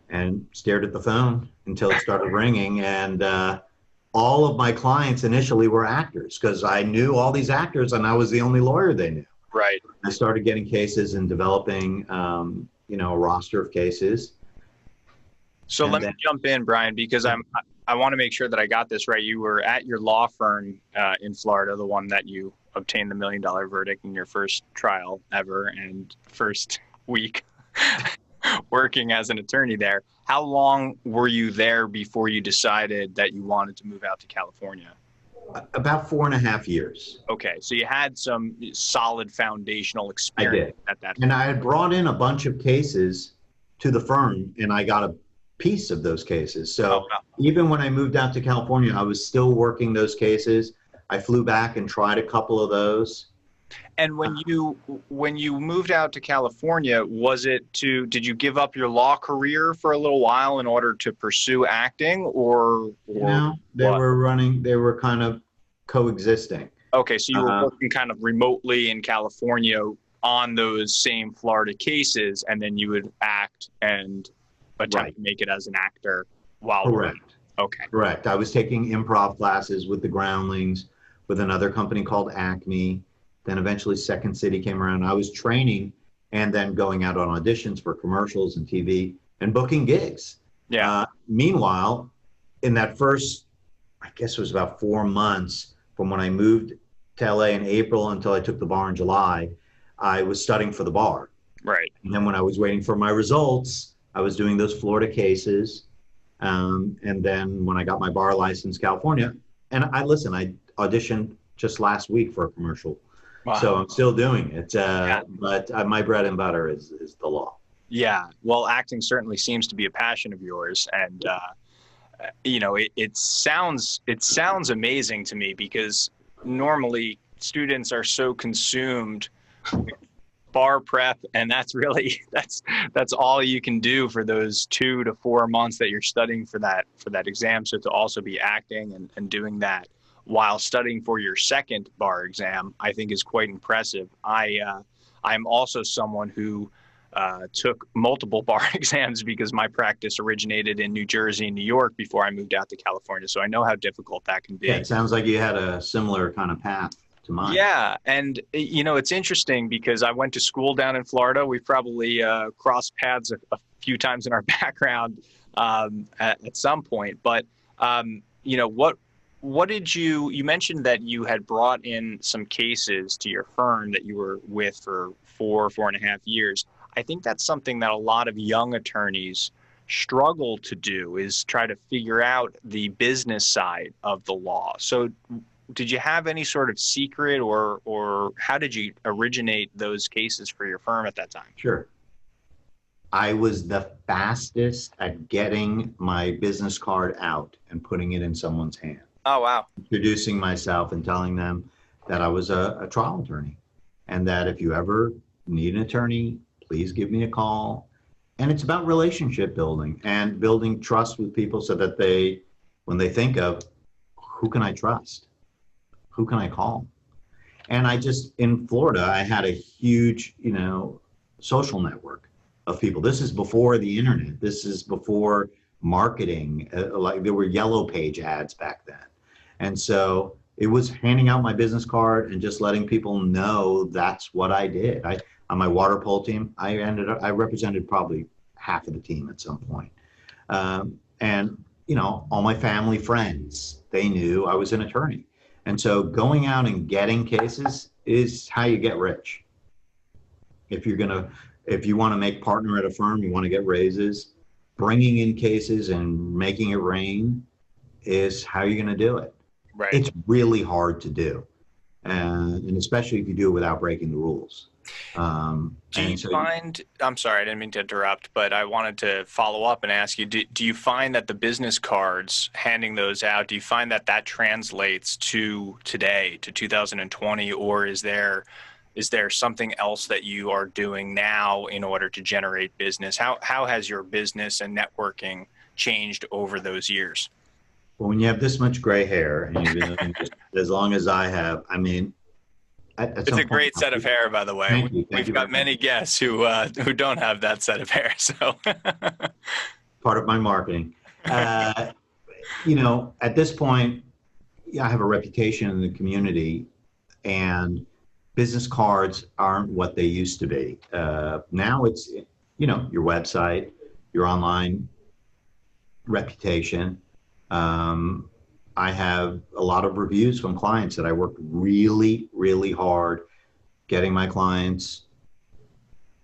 And stared at the phone until it started ringing. And all of my clients initially were actors, because I knew all these actors, and I was the only lawyer they knew. Right. I started getting cases and developing, a roster of cases. So let me jump in, Brian, because I want to make sure that I got this right. You were at your law firm in Florida, the one that you obtained the $1 million verdict in your first trial ever and first week working as an attorney there. How long were you there before you decided that you wanted to move out to California? About 4.5 years. Okay, so you had some solid foundational experience at that point. And I had brought in a bunch of cases to the firm, and I got a piece of those cases. So even when I moved out to California, I was still working those cases. I flew back and tried a couple of those. And when you moved out to California, did you give up your law career for a little while in order to pursue acting, or no? They were kind of coexisting. Okay, so you were working kind of remotely in California on those same Florida cases, and then you would act and attempt to make it as an actor while Correct. Okay. Correct. I was taking improv classes with the Groundlings, with another company called Acme. Then eventually Second City came around. I was training and then going out on auditions for commercials and TV and booking gigs. Yeah. Meanwhile, in that first, I guess it was about 4 months from when I moved to LA in April until I took the bar in July, I was studying for the bar. Right. And then when I was waiting for my results, I was doing those Florida cases. And then when I got my bar license in California, and I auditioned just last week for a commercial. Wow. So I'm still doing it. But my bread and butter is the law. Yeah, well, acting certainly seems to be a passion of yours, and it sounds amazing to me because normally students are so consumed with bar prep, and that's really that's all you can do for those 2 to 4 months that you're studying for that exam. So to also be acting and doing that while studying for your second bar exam, I think is quite impressive. I'm also someone who took multiple bar exams because my practice originated in New Jersey and New York before I moved out to California. So I know how difficult that can Yeah, be. it sounds like you had a similar kind of path to mine. Yeah, and it's interesting because I went to school down in Florida. We probably crossed paths a few times in our background at some point. But what did you mentioned that you had brought in some cases to your firm that you were with for 4.5 years. I think that's something that a lot of young attorneys struggle to do is try to figure out the business side of the law. So did you have any sort of secret or how did you originate those cases for your firm at that time? Sure. I was the fastest at getting my business card out and putting it in someone's hand, Oh, wow. introducing myself and telling them that I was a trial attorney and that if you ever need an attorney, please give me a call. And it's about relationship building and building trust with people so that when they think of who can I trust, who can I call? And in Florida, I had a huge, social network of people. This is before the internet. This is before marketing. Like there were yellow page ads back then. And so it was handing out my business card and just letting people know that's what I did. On my water polo team, I represented probably half of the team at some point. And all my family friends, they knew I was an attorney. And so going out and getting cases is how you get rich. If you want to make partner at a firm, you want to get raises, bringing in cases and making it rain is how you're going to do it. Right. It's really hard to do. And especially if you do it without breaking the rules. I'm sorry, I didn't mean to interrupt, but I wanted to follow up and ask you, do you find that the business cards, handing those out, do you find that translates to today, to 2020, or is there something else that you are doing now in order to generate business? How has your business and networking changed over those years? Well, when you have this much gray hair and you've been doing this as long as I have, I mean, it's a great set of hair, by the way. Thank you. We've got many guests who don't have that set of hair. So part of my marketing. At this point, I have a reputation in the community, and business cards aren't what they used to be. Now it's your website, your online reputation. I have a lot of reviews from clients that I worked really, really hard getting my clients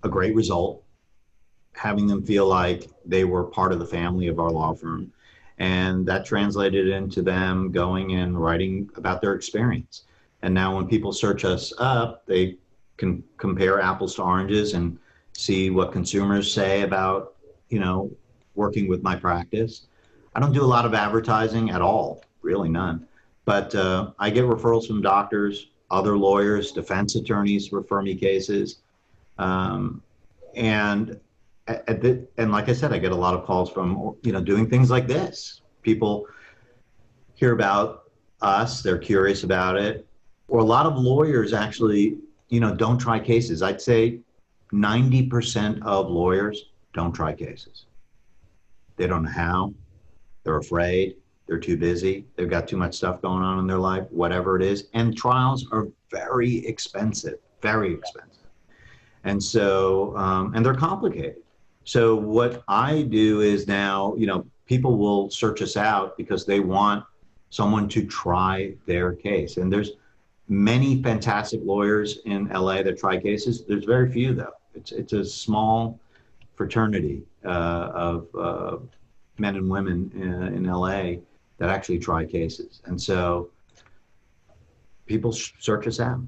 a great result, having them feel like they were part of the family of our law firm. And that translated into them going and writing about their experience. And now when people search us up, they can compare apples to oranges and see what consumers say about, working with my practice. I don't do a lot of advertising at all. Really none. But I get referrals from doctors, other lawyers, defense attorneys refer me cases. And like I said, I get a lot of calls from, doing things like this. People hear about us, they're curious about it. Or a lot of lawyers actually, don't try cases. I'd say 90% of lawyers don't try cases. They don't know how, they're afraid. They're too busy. They've got too much stuff going on in their life, whatever it is. And trials are very expensive, very expensive. And so, and they're complicated. So what I do is now, people will search us out because they want someone to try their case. And there's many fantastic lawyers in LA that try cases. There's very few though. It's a small fraternity of men and women in LA that actually try cases. And so people search us out.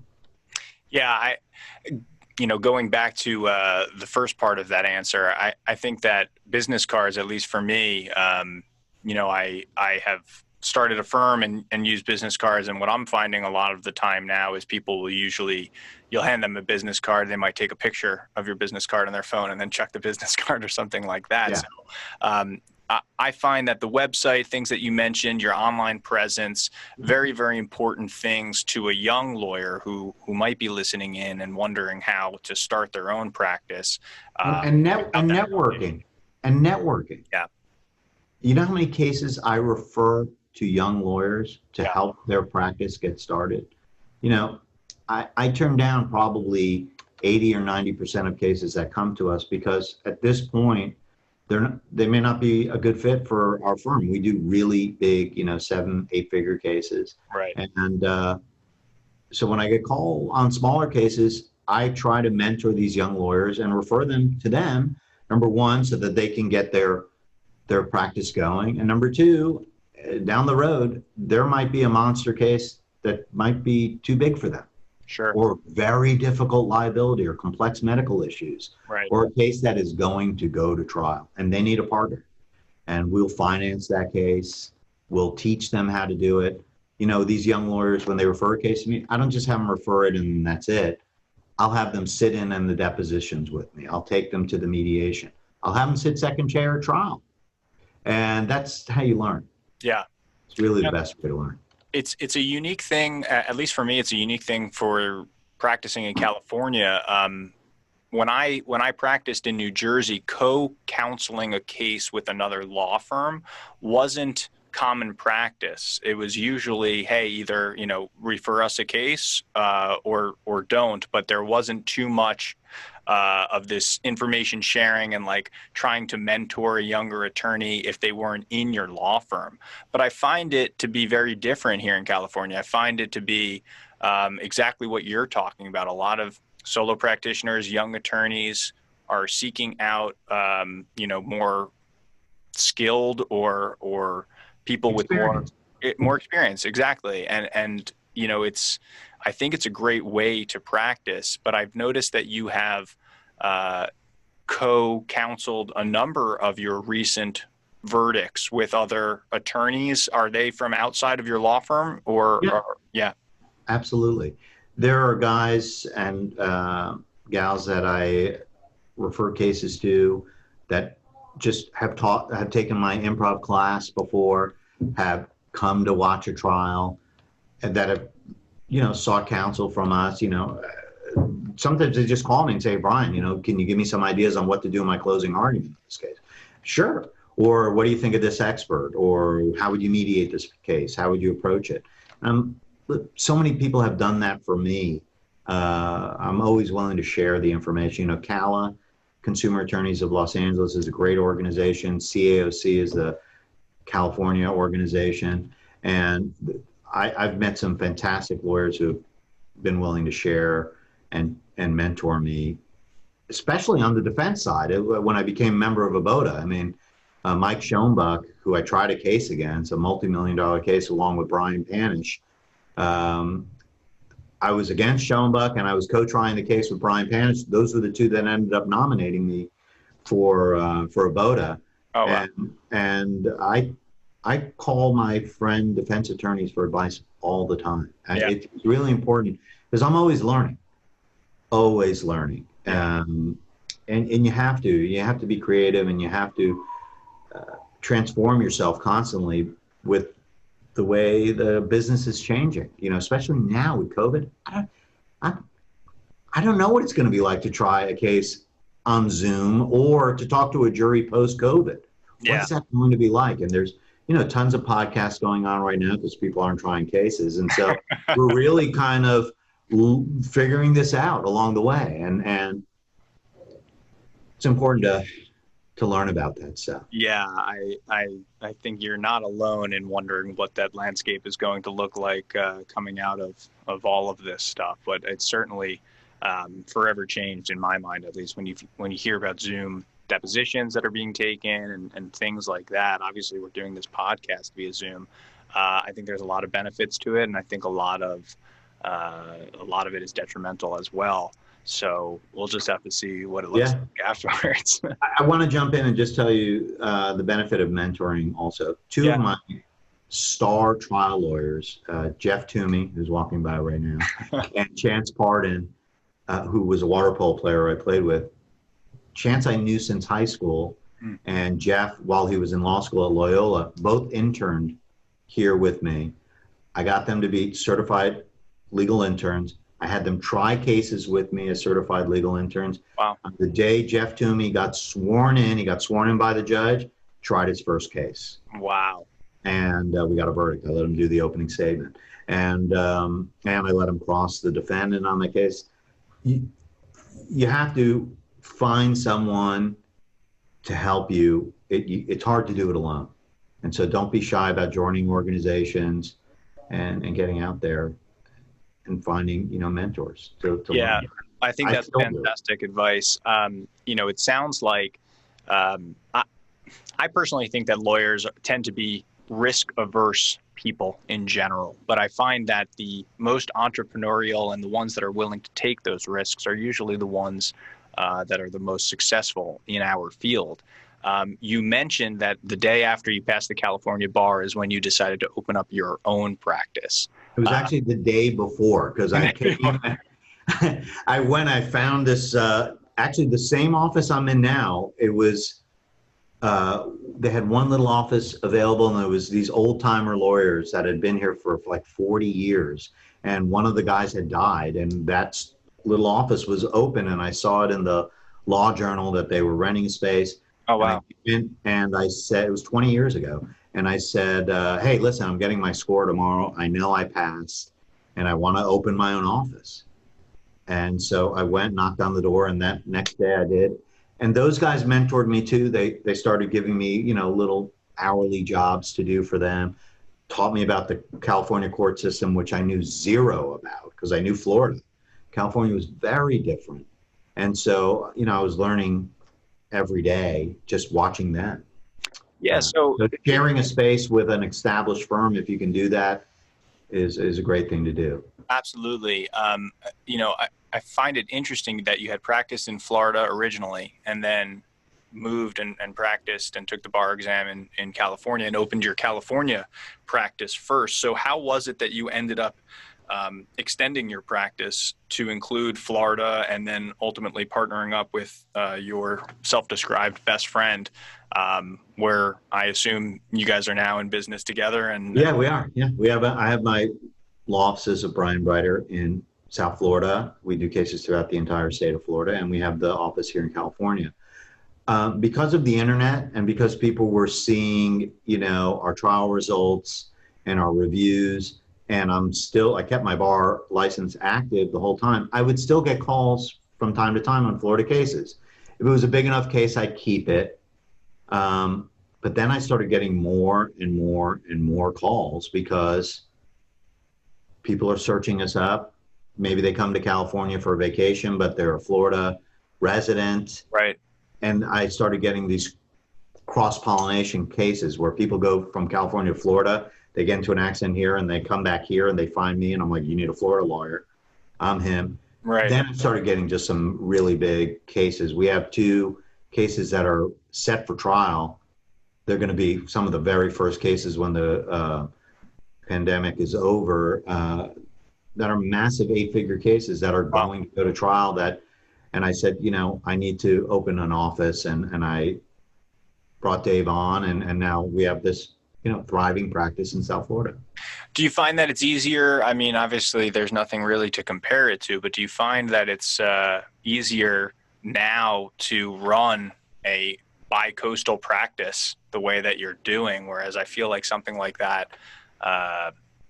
Yeah, going back to the first part of that answer, I think that business cards, at least for me, I have started a firm and use business cards. And what I'm finding a lot of the time now is people will you'll hand them a business card. They might take a picture of your business card on their phone and then check the business card or something like that. Yeah. So I find that the website, things that you mentioned, your online presence, very, very important things to a young lawyer who might be listening in and wondering how to start their own practice. And networking. And networking. Yeah. You know how many cases I refer to young lawyers to help their practice get started? I turn down probably 80 or 90% of cases that come to us because at this point, they may not be a good fit for our firm. We do really big, 7-8-figure cases. Right. And so when I get called on smaller cases, I try to mentor these young lawyers and refer them to them, number one, so that they can get their practice going. And number two, down the road, there might be a monster case that might be too big for them. Sure. Or very difficult liability or complex medical issues. Right. Or a case that is going to go to trial and they need a partner. And we'll finance that case. We'll teach them how to do it. These young lawyers, when they refer a case to me, I don't just have them refer it and that's it. I'll have them sit in the depositions with me. I'll take them to the mediation. I'll have them sit second chair at trial. And that's how you learn. Yeah. It's really the best way to learn. It's a unique thing, at least for me, it's a unique thing for practicing in California. When I practiced in New Jersey, co-counseling a case with another law firm wasn't common practice. It was usually, hey, either, refer us a case or don't, but there wasn't too much of this information sharing and like trying to mentor a younger attorney if they weren't in your law firm. But I find it to be very different here in California. I find it to be exactly what you're talking about. A lot of solo practitioners, young attorneys are seeking out, more skilled or people with more experience. Exactly. And I think it's a great way to practice, but I've noticed that you have co-counseled a number of your recent verdicts with other attorneys. Are they from outside of your law firm or? Yeah. Absolutely. There are guys and gals that I refer cases to that just have taken my improv class before, have come to watch a trial, and that have, sought counsel from us. Sometimes they just call me and say, Brian, can you give me some ideas on what to do in my closing argument in this case? Sure. Or what do you think of this expert? Or how would you mediate this case? How would you approach it? So many people have done that for me. I'm always willing to share the information. CALA, Consumer Attorneys of Los Angeles, is a great organization. CAOC is the California organization. And I've met some fantastic lawyers who've been willing to share and mentor me, especially on the defense side. When I became a member of ABOTA, Mike Schoenbuck, who I tried a case against, a multi-million-dollar case along with Brian Panish. I was against Schoenbuck and I was co-trying the case with Brian Panish. Those were the two that ended up nominating me for ABOTA. Oh, wow. And I call my friend defense attorneys for advice all the time. Yeah. It's really important because I'm always learning. And you have to be creative, and you have to transform yourself constantly with the way the business is changing, especially now with COVID. I don't know what it's going to be like to try a case on Zoom or to talk to a jury post-COVID. What's that going to be like? And there's, tons of podcasts going on right now because people aren't trying cases. And so we're really kind of figuring this out along the way. And it's important to learn about that stuff. Yeah, I think you're not alone in wondering what that landscape is going to look like coming out of all of this stuff. But it's certainly forever changed in my mind, at least when you hear about Zoom depositions that are being taken and things like that. Obviously, we're doing this podcast via Zoom. I think there's a lot of benefits to it, and I think a lot of it is detrimental as well. So we'll just have to see what it looks like afterwards. I want to jump in and just tell you the benefit of mentoring also. Two of my star trial lawyers, Jeff Toomey, who's walking by right now, and Chance Pardon, who was a water polo player I played with. Chance I knew since high school, and Jeff, while he was in law school at Loyola, both interned here with me. I got them to be certified legal interns. I had them try cases with me as certified legal interns. Wow. On the day Jeff Toomey got sworn in, he got sworn in by the judge, tried his first case. Wow. And we got a verdict. I let him do the opening statement. And I let him cross the defendant on the case. You have to find someone to help you. It's hard to do it alone. And so don't be shy about joining organizations and getting out there and finding, mentors to yeah, learn. I think that's fantastic advice. It sounds like I personally think that lawyers tend to be risk averse people in general, but I find that the most entrepreneurial and the ones that are willing to take those risks are usually the ones that are the most successful in our field. You mentioned that the day after you passed the California bar is when you decided to open up your own practice. It was actually the day before, because I found this, actually the same office I'm in now. It was, they had one little office available, and there was these old timer lawyers that had been here for like 40 years. And one of the guys had died, and that little office was open, and I saw it in the law journal that they were renting a space. Oh, wow. And I said, it was 20 years ago. And I said, hey, listen, I'm getting my score tomorrow. I know I passed, and I want to open my own office. And so I went, knocked on the door, and that next day I did. And those guys mentored me too. They started giving me, little hourly jobs to do for them, taught me about the California court system, which I knew zero about because I knew Florida. California was very different. And so, I was learning every day just watching them. Yeah. So sharing a space with an established firm, if you can do that, is a great thing to do. Absolutely. I find it interesting that you had practiced in Florida originally and then moved and practiced and took the bar exam in California and opened your California practice first. So how was it that you ended up extending your practice to include Florida and then ultimately partnering up with your self-described best friend, where I assume you guys are now in business together? And yeah, we are. Yeah, I have my law offices of Brian Breiter in South Florida. We do cases throughout the entire state of Florida, and we have the office here in California. Because of the internet and because people were seeing, our trial results and our reviews, and I kept my bar license active the whole time, I would still get calls from time to time on Florida cases. If it was a big enough case, I'd keep it. But then I started getting more and more and more calls because people are searching us up. Maybe they come to California for a vacation, but they're a Florida resident. Right. And I started getting these cross-pollination cases where people go from California to Florida, they get into an accident here, and they come back here and they find me, and I'm like, you need a Florida lawyer. I'm him. Right. Then I started getting just some really big cases. We have 2 cases that are set for trial. They're going to be some of the very first cases when the pandemic is over, that are massive 8-figure cases that are going to go to trial. And I said, I need to open an office, and I brought Dave on, and now we have this, thriving practice in South Florida. Do you find that it's easier? I mean, obviously there's nothing really to compare it to, but do you find that it's easier now to run a bi-coastal practice the way that you're doing? Whereas I feel like something like that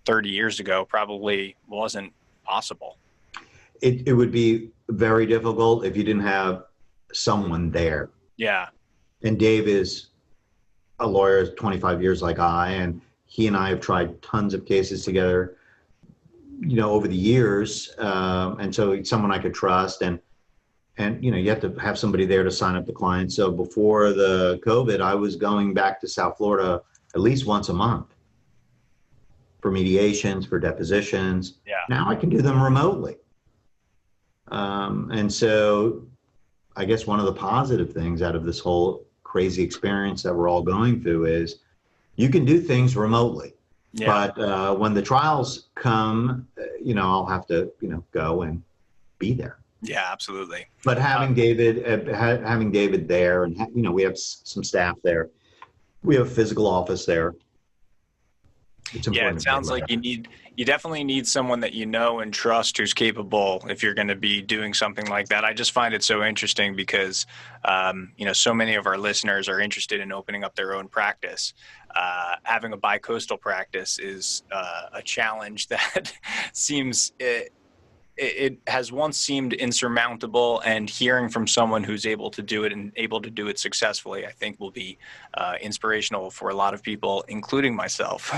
30 years ago probably wasn't possible. It would be very difficult if you didn't have someone there. Yeah. And Dave is a lawyer 25 years like I, and he and I have tried tons of cases together, over the years. And so it's someone I could trust, and you have to have somebody there to sign up the client. So before the COVID, I was going back to South Florida at least once a month for mediations, for depositions. Yeah. Now I can do them remotely. And so I guess one of the positive things out of this whole crazy experience that we're all going through is you can do things remotely. Yeah. But when the trials come, I'll have to, go and be there. Yeah, absolutely. But having David there, and we have some staff there. We have a physical office there. It's important. Yeah, it sounds like you definitely need someone that you know and trust who's capable if you're going to be doing something like that. I just find it so interesting because, so many of our listeners are interested in opening up their own practice. Having a bi-coastal practice is a challenge that seems it has once seemed insurmountable, and hearing from someone who's able to do it and able to do it successfully, I think will be inspirational for a lot of people, including myself,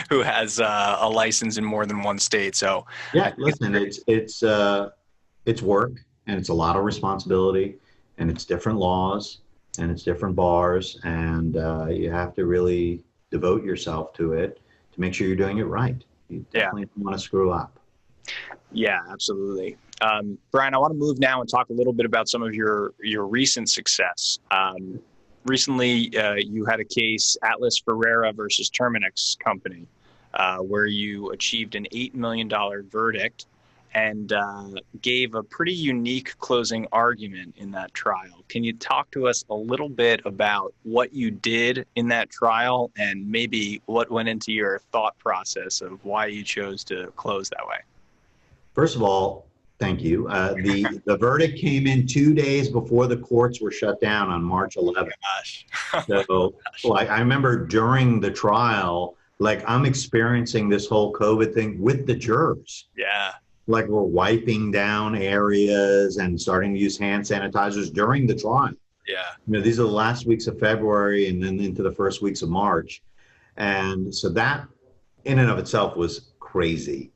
who has a license in more than one state. So yeah, listen, it's work, and it's a lot of responsibility, and it's different laws, and it's different bars, and you have to really devote yourself to it to make sure you're doing it right. You definitely don't want to screw up. Yeah, absolutely. Brian, I want to move now and talk a little bit about some of your recent success. Recently, you had a case, Atlas Ferreira versus Terminix Company, where you achieved an $8 million verdict and gave a pretty unique closing argument in that trial. Can you talk to us a little bit about what you did in that trial and maybe what went into your thought process of why you chose to close that way? First of all, thank you. The verdict came in 2 days before the courts were shut down on March 11th. I remember during the trial, I'm experiencing this whole COVID thing with the jurors. Yeah. We're wiping down areas and starting to use hand sanitizers during the trial. Yeah. These are the last weeks of February and then into the first weeks of March. And so that in and of itself was crazy.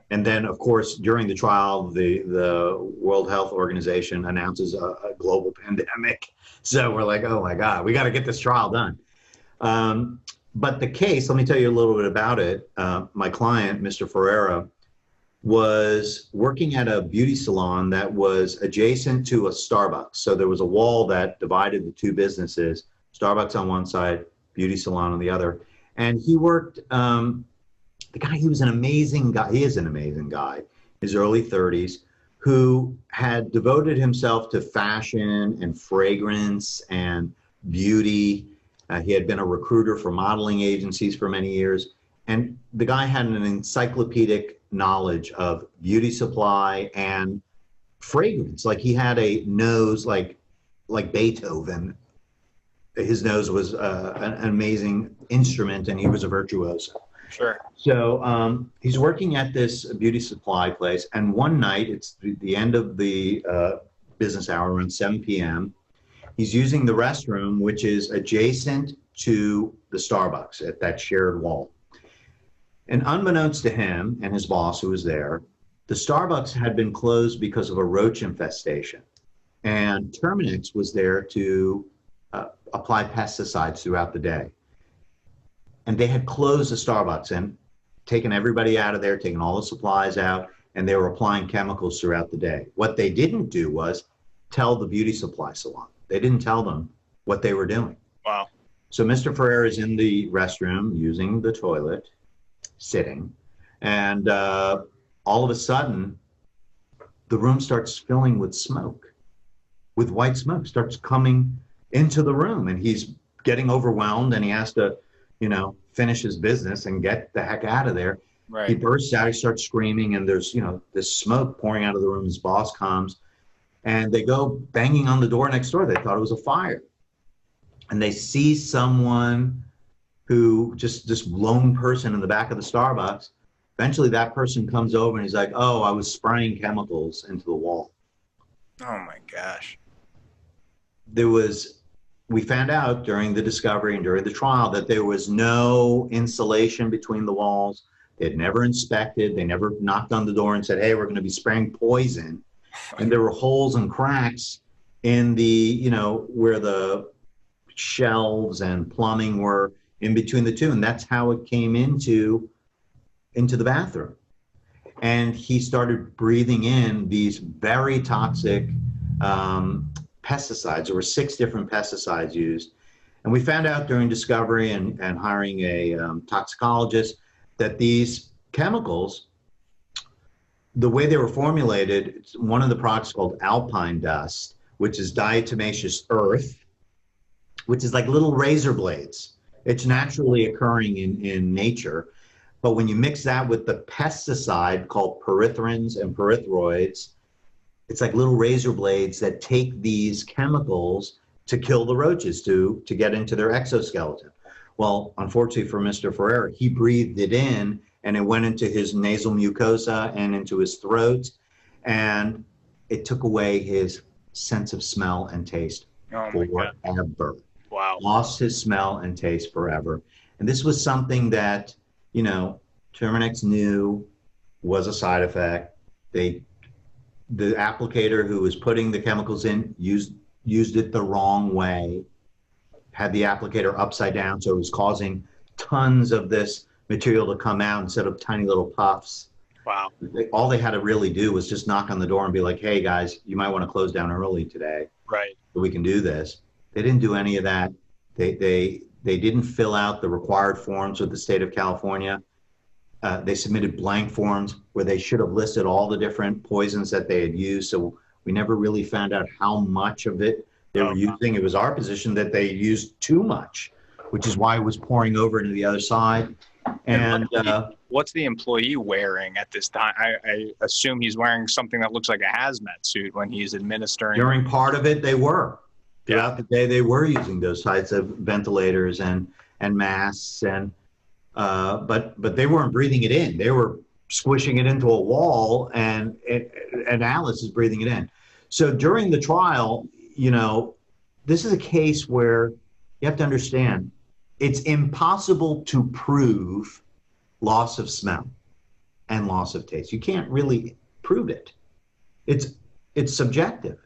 And then, of course, during the trial, the World Health Organization announces a global pandemic. So we're like, oh, my God, we got to get this trial done. But the case, let me tell you a little bit about it. My client, Mr. Ferreira, was working at a beauty salon that was adjacent to a Starbucks. So there was a wall that divided the two businesses, Starbucks on one side, beauty salon on the other. And he worked... the guy, he was an amazing guy. He is an amazing guy, his early 30s, who had devoted himself to fashion and fragrance and beauty. He had been a recruiter for modeling agencies for many years. And the guy had an encyclopedic knowledge of beauty supply and fragrance. He had a nose like Beethoven. His nose was an amazing instrument, and he was a virtuoso. Sure. So he's working at this beauty supply place, and one night, it's the end of the business hour, around 7 p.m., he's using the restroom, which is adjacent to the Starbucks at that shared wall. And unbeknownst to him and his boss, who was there, the Starbucks had been closed because of a roach infestation. And Terminix was there to apply pesticides throughout the day. And they had closed the Starbucks and taken everybody out of there, taken all the supplies out, and they were applying chemicals throughout the day. What they didn't do was tell the beauty supply salon. They didn't tell them what they were doing. Wow. So Mr. Ferreira is in the restroom using the toilet, sitting, and all of a sudden, the room starts filling with smoke, with white smoke, starts coming into the room, and he's getting overwhelmed, and he has to, finish his business and get the heck out of there. Right. He bursts out, he starts screaming, and there's, this smoke pouring out of the room. His boss comes, and they go banging on the door next door. They thought it was a fire. And they see someone who, just this lone person in the back of the Starbucks. Eventually that person comes over and he's like, oh, I was spraying chemicals into the wall. Oh my gosh. We found out during the discovery and during the trial that there was no insulation between the walls. They had never inspected. They never knocked on the door and said, hey, we're going to be spraying poison. And there were holes and cracks in the, where the shelves and plumbing were in between the two. And that's how it came into the bathroom. and he started breathing in these very toxic pesticides. There were 6 different pesticides used. And we found out during discovery and hiring a toxicologist that these chemicals, the way they were formulated, one of the products called alpine dust, which is diatomaceous earth, which is like little razor blades. It's naturally occurring in nature. But when you mix that with the pesticide called pyrethrin and pyrethroids, it's like little razor blades that take these chemicals to kill the roaches, to get into their exoskeleton. Well, unfortunately for Mr. Ferreira, he breathed it in and it went into his nasal mucosa and into his throat, and it took away his sense of smell and taste forever. Wow. Lost his smell and taste forever. And this was something that, Terminix knew was a side effect. The applicator who was putting the chemicals in used it the wrong way, had the applicator upside down, so it was causing tons of this material to come out instead of tiny little puffs. Wow. All they had to really do was just knock on the door and be like, hey guys, you might want to close down early today. Right. So we can do this. They didn't do any of that. They didn't fill out the required forms with the state of California. They submitted blank forms where they should have listed all the different poisons that they had used. So we never really found out how much of it they were using. It was our position that they used too much, which is why it was pouring over into the other side. And what's the employee wearing at this time? I assume he's wearing something that looks like a hazmat suit when he's administering. During part of it, they were. Throughout the day, they were using those types of ventilators and masks, and but they weren't breathing it in. They were squishing it into a wall, and Alice is breathing it in. So during the trial, this is a case where you have to understand it's impossible to prove loss of smell and loss of taste. You can't really prove it. It's subjective.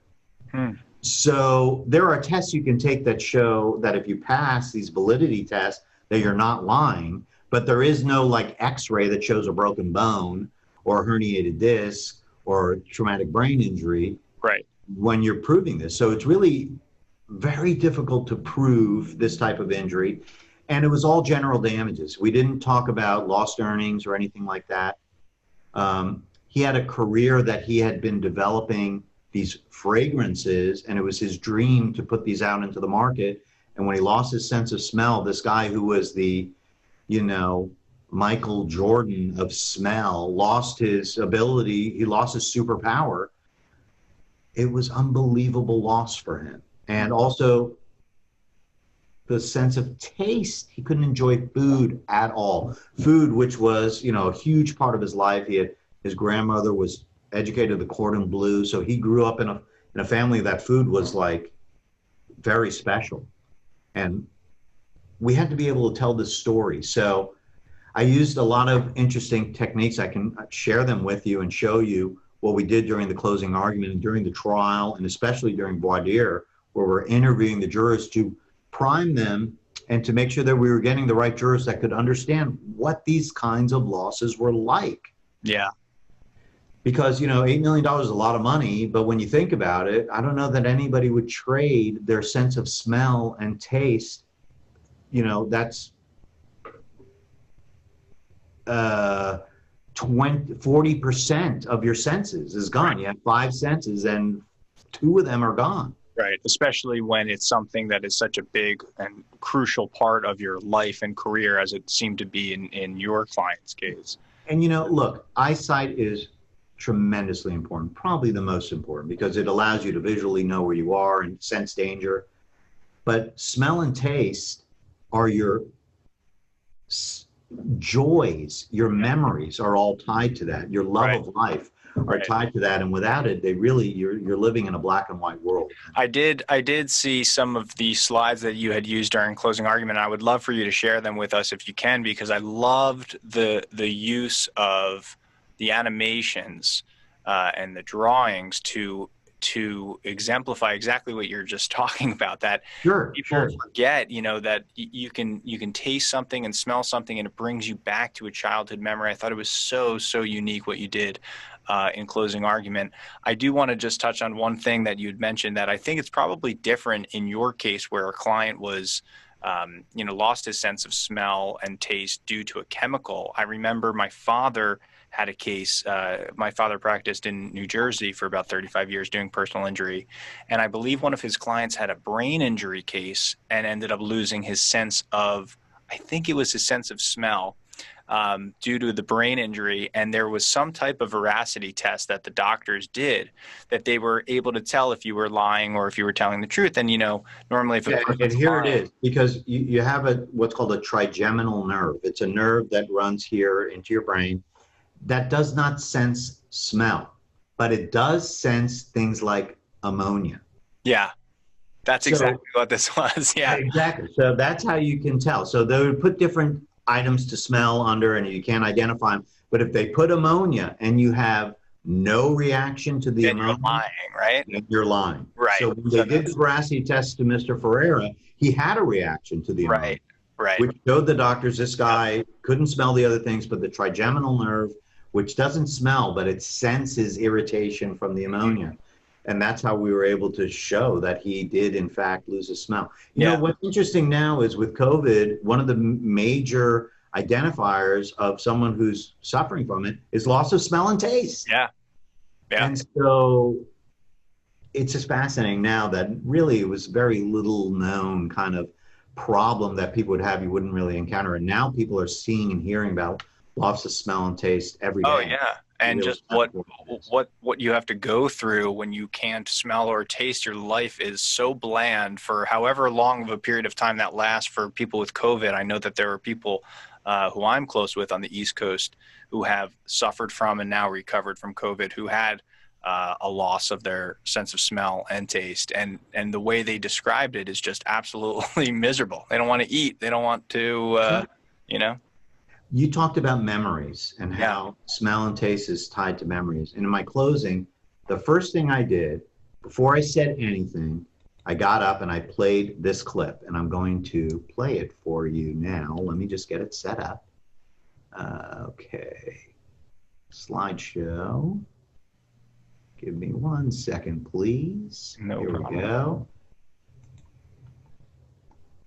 So there are tests you can take that show that if you pass these validity tests that you're not lying, but there is no like x-ray that shows a broken bone or a herniated disc or traumatic brain injury when you're proving this. So it's really very difficult to prove this type of injury. And it was all general damages. We didn't talk about lost earnings or anything like that. He had a career that he had been developing these fragrances, and it was his dream to put these out into the market. And when he lost his sense of smell, this guy who was the, Michael Jordan of smell, lost his ability, he lost his superpower. It was unbelievable loss for him. And also the sense of taste. He couldn't enjoy food at all. Food, which was, a huge part of his life. His grandmother was educated the cordon bleu, so he grew up in a family that food was like very special. And we had to be able to tell this story. So I used a lot of interesting techniques. I can share them with you and show you what we did during the closing argument and during the trial, and especially during voir dire, where we're interviewing the jurors to prime them and to make sure that we were getting the right jurors that could understand what these kinds of losses were like. Yeah. Because, $8 million is a lot of money, but when you think about it, I don't know that anybody would trade their sense of smell and taste. That's 40% of your senses is gone. You have 5 senses and 2 of them are gone. Right, especially when it's something that is such a big and crucial part of your life and career, as it seemed to be in your client's case. And, look, eyesight is tremendously important, probably the most important, because it allows you to visually know where you are and sense danger. But smell and taste are your joys, your memories are all tied to that. Your love of life are tied to that, and without it, you're living in a black and white world. I did see some of the slides that you had used during closing argument. I would love for you to share them with us if you can, because I loved the use of the animations and the drawings to to exemplify exactly what you're just talking about, that Sure, people sure. forget, that you can taste something and smell something and it brings you back to a childhood memory. I thought it was so unique what you did in closing argument. I do want to just touch on one thing that you had mentioned, that I think it's probably different in your case, where a client was lost his sense of smell and taste due to a chemical. I remember my father had a case. My father practiced in New Jersey for about 35 years doing personal injury. And I believe one of his clients had a brain injury case and ended up losing his sense of, I think it was his sense of smell, due to the brain injury. And there was some type of veracity test that the doctors did that they were able to tell if you were lying or if you were telling the truth. And, normally if a Yeah, and person's here it lying, is, because you have what's called a trigeminal nerve. It's a nerve that runs here into your brain that does not sense smell, but it does sense things like ammonia. yeah, that's So exactly what this was. Yeah. exactly. So that's how you can tell. So they would put different items to smell under, and you can't identify them. But if they put ammonia and you have no reaction to the Then you're ammonia, lying, right? then you're lying. Right. So when So they did the veracity test to Mr. Ferreira, he had a reaction to the ammonia, right. Right. which showed the doctors this Yep. guy couldn't smell the other things, but the trigeminal nerve, which doesn't smell, but it senses irritation from the ammonia. And that's how we were able to show that he did, in fact, lose his smell. Yeah. What's interesting now is with COVID, one of the major identifiers of someone who's suffering from it is loss of smell and taste. Yeah. Yeah. And so it's just fascinating now that really it was very little known kind of problem that people would have you wouldn't really encounter. And now people are seeing and hearing about loss of smell and taste every day. Oh yeah. And Really just what you have to go through when you can't smell or taste. Your life is so bland for however long of a period of time that lasts. For people with COVID, I know that there are people who I'm close with on the East Coast who have suffered from and now recovered from COVID, who had a loss of their sense of smell and taste, and the way they described it is just absolutely miserable. They don't want to eat. They don't want to, You talked about memories and Yeah. how smell and taste is tied to memories. And in my closing, the first thing I did before I said anything, I got up and I played this clip, and I'm going to play it for you now. Let me just get it set up. Okay. Slideshow. Give me 1 second, please. No Here problem. we go.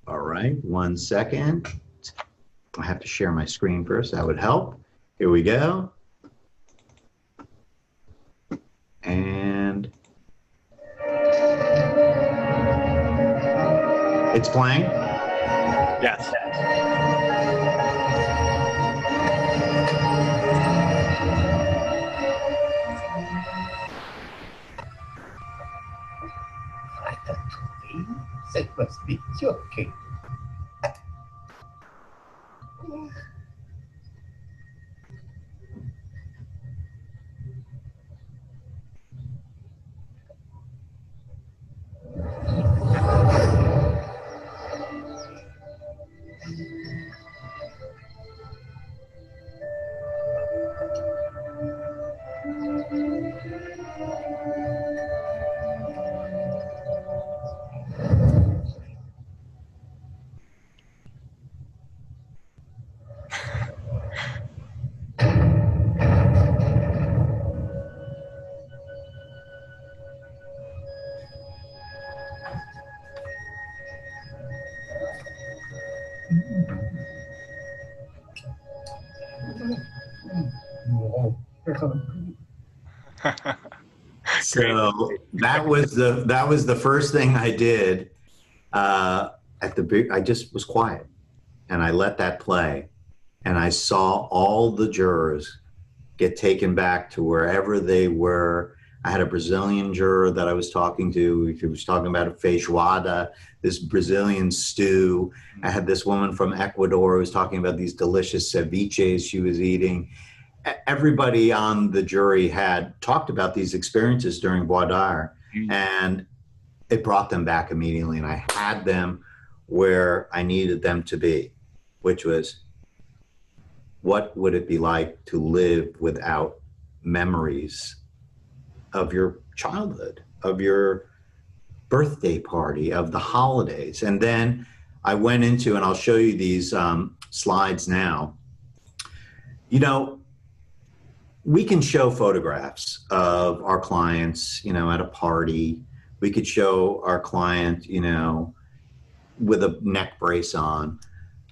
All right, 1 second. I have to share my screen first. That would help. Here we go. And it's playing. Yes. That must be joking. So that was the first thing I did. I just was quiet, and I let that play, and I saw all the jurors get taken back to wherever they were. I had a Brazilian juror that I was talking to. He was talking about a feijoada, this Brazilian stew. I had this woman from Ecuador who was talking about these delicious ceviches she was eating. Everybody on the jury had talked about these experiences during voir dire, and it brought them back immediately. And I had them where I needed them to be, which was, what would it be like to live without memories of your childhood, of your birthday party, of the holidays. And then I went into, and I'll show you these slides now. You know, we can show photographs of our clients, at a party. We could show our client, with a neck brace on.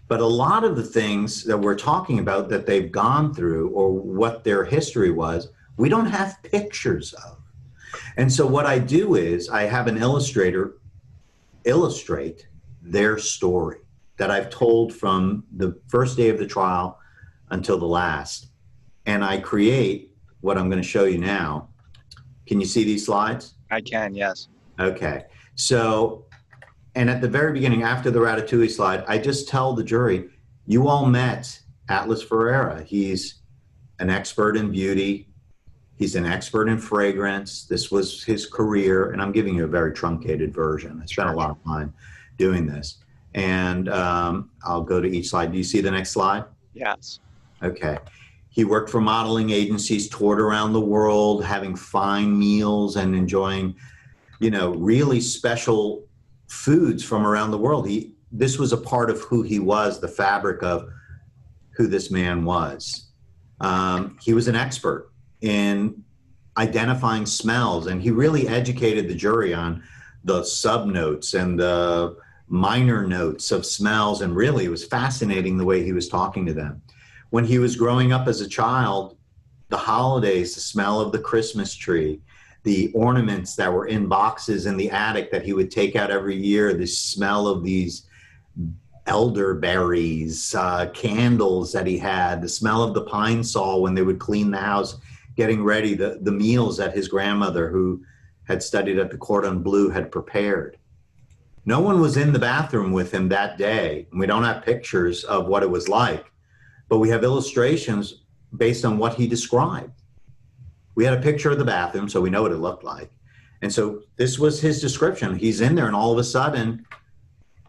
But a lot of the things that we're talking about that they've gone through or what their history was, we don't have pictures of. And so what I do is I have an illustrator illustrate their story that I've told from the first day of the trial until the last. And I create what I'm going to show you now. Can you see these slides? I can, yes. Okay. So, and at the very beginning, after the Ratatouille slide, I just tell the jury, you all met Atlas Ferreira. He's an expert in beauty. He's an expert in fragrance. This was his career, and I'm giving you a very truncated version. I spent a lot of time doing this. And I'll go to each slide. Do you see the next slide? Yes. Okay. He worked for modeling agencies, toured around the world, having fine meals and enjoying, really special foods from around the world. This was a part of who he was, the fabric of who this man was. He was an expert in identifying smells, and he really educated the jury on the subnotes and the minor notes of smells, and really it was fascinating the way he was talking to them. When he was growing up as a child, the holidays, the smell of the Christmas tree, the ornaments that were in boxes in the attic that he would take out every year, the smell of these elderberries, candles that he had, the smell of the pine sol when they would clean the house, getting ready, the meals that his grandmother, who had studied at the Cordon Bleu, had prepared. No one was in the bathroom with him that day. And we don't have pictures of what it was like, but we have illustrations based on what he described. We had a picture of the bathroom, so we know what it looked like. And so this was his description. He's in there, and all of a sudden,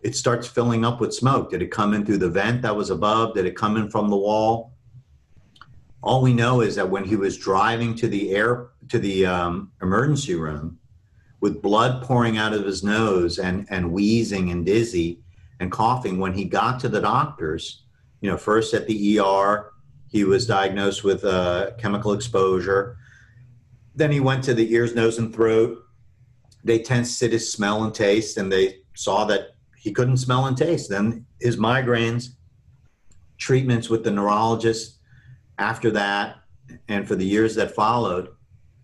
it starts filling up with smoke. Did it come in through the vent that was above? Did it come in from the wall? All we know is that when he was driving to the emergency room with blood pouring out of his nose and wheezing and dizzy and coughing, when he got to the doctors, first at the ER, he was diagnosed with chemical exposure. Then he went to the ears, nose, and throat. They tested his smell and taste, and they saw that he couldn't smell and taste. Then his migraines, treatments with the neurologist after that, and for the years that followed,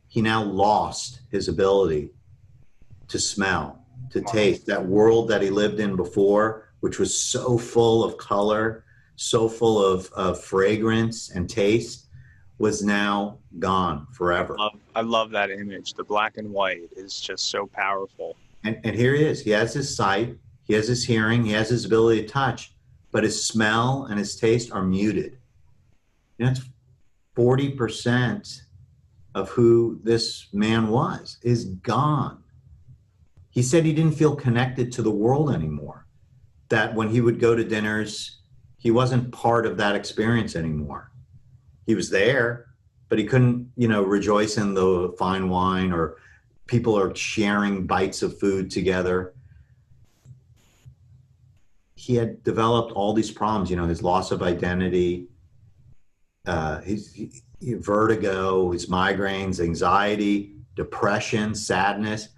he now lost his ability to smell, to taste. That world that he lived in before, which was so full of color, so full of fragrance and taste, was now gone forever. I love that image. The black and white is just so powerful. And here he is. He has his sight, he has his hearing, he has his ability to touch, but his smell and his taste are muted. That's 40% of who this man was is gone. He said he didn't feel connected to the world anymore, that when he would go to dinners, he wasn't part of that experience anymore. He was there, but he couldn't, rejoice in the fine wine, or people are sharing bites of food together. He had developed all these problems, his loss of identity, his vertigo, his migraines, anxiety, depression, sadness,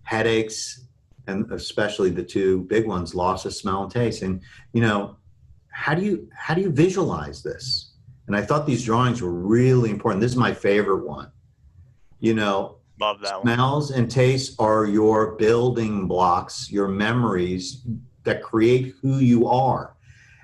headaches, and especially the two big ones, loss of smell and taste. And, how do you visualize this? And I thought these drawings were really important. This is my favorite one. Love that one. Smells and tastes are your building blocks, your memories that create who you are.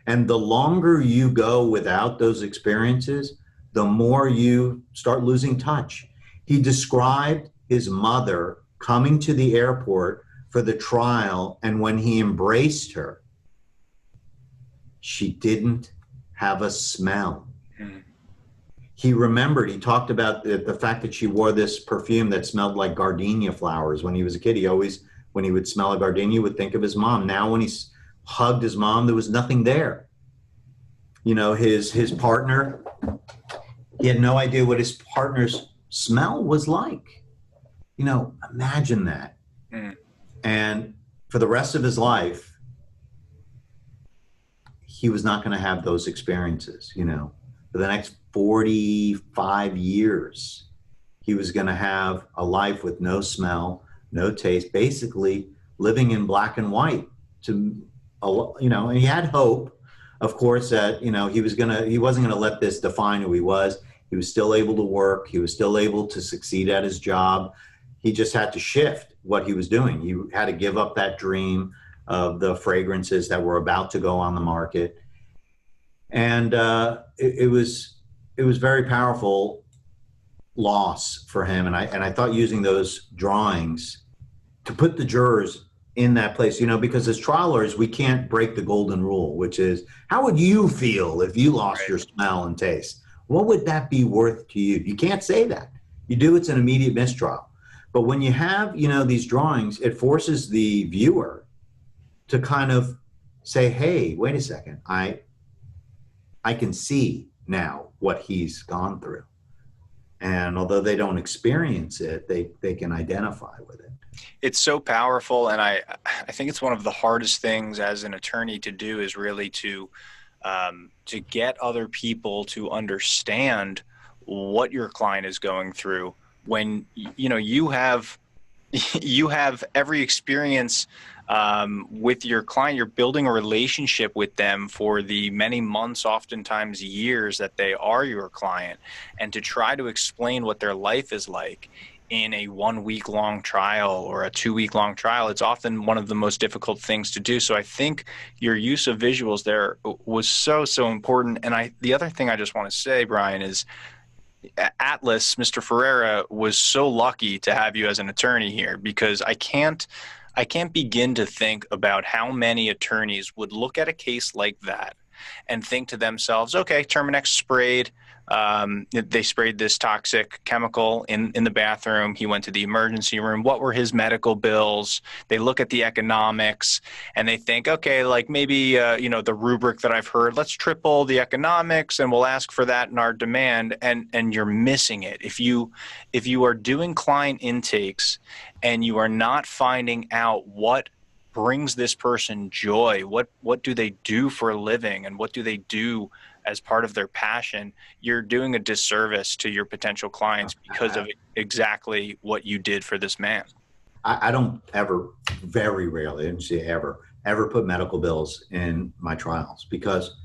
And the longer you go without those experiences, the more you start losing touch. He described his mother coming to the airport for the trial, and when he embraced her, she didn't have a smell. He remembered, he talked about the fact that she wore this perfume that smelled like gardenia flowers when he was a kid. He always, when he would smell a gardenia, would think of his mom. Now when he hugged his mom, there was nothing there. His partner, he had no idea what his partner's smell was like. Imagine that. Mm. And for the rest of his life, he was not going to have those experiences, for the next 45 years, he was going to have a life with no smell, no taste, basically living in black and white and he had hope, of course, that, he wasn't going to let this define who he was. He was still able to work. He was still able to succeed at his job. He just had to shift what he was doing. He had to give up that dream of the fragrances that were about to go on the market. And it was very powerful loss for him. And I thought using those drawings to put the jurors in that place, because as trial lawyers, we can't break the golden rule, which is, how would you feel if you lost your smell and taste? What would that be worth to you? You can't say that. You do, it's an immediate mistrial. But when you have, these drawings, it forces the viewer to kind of say, hey, wait a second, I can see now what he's gone through. And although they don't experience it, they can identify with it. It's so powerful. And I think it's one of the hardest things as an attorney to do is really to get other people to understand what your client is going through when, you have every experience with your client. You're building a relationship with them for the many months, oftentimes years, that they are your client, and to try to explain what their life is like in a 1 week long trial or a 2 week long trial, it's often one of the most difficult things to do. So I think your use of visuals there was so important. And the other thing I just want to say, Brian, is Atlas, Mr. Ferreira, was so lucky to have you as an attorney here, because I can't begin to think about how many attorneys would look at a case like that and think to themselves, okay, Terminex sprayed. They sprayed this toxic chemical in the bathroom. He went to the emergency room. What were his medical bills? They look at the economics and they think, okay, like maybe, the rubric that I've heard, let's triple the economics and we'll ask for that in our demand. And you're missing it. If you are doing client intakes and you are not finding out what brings this person joy, what do they do for a living, and what do they do as part of their passion, you're doing a disservice to your potential clients because of exactly what you did for this man. I don't ever, very rarely, I didn't say ever put medical bills in my trials, because,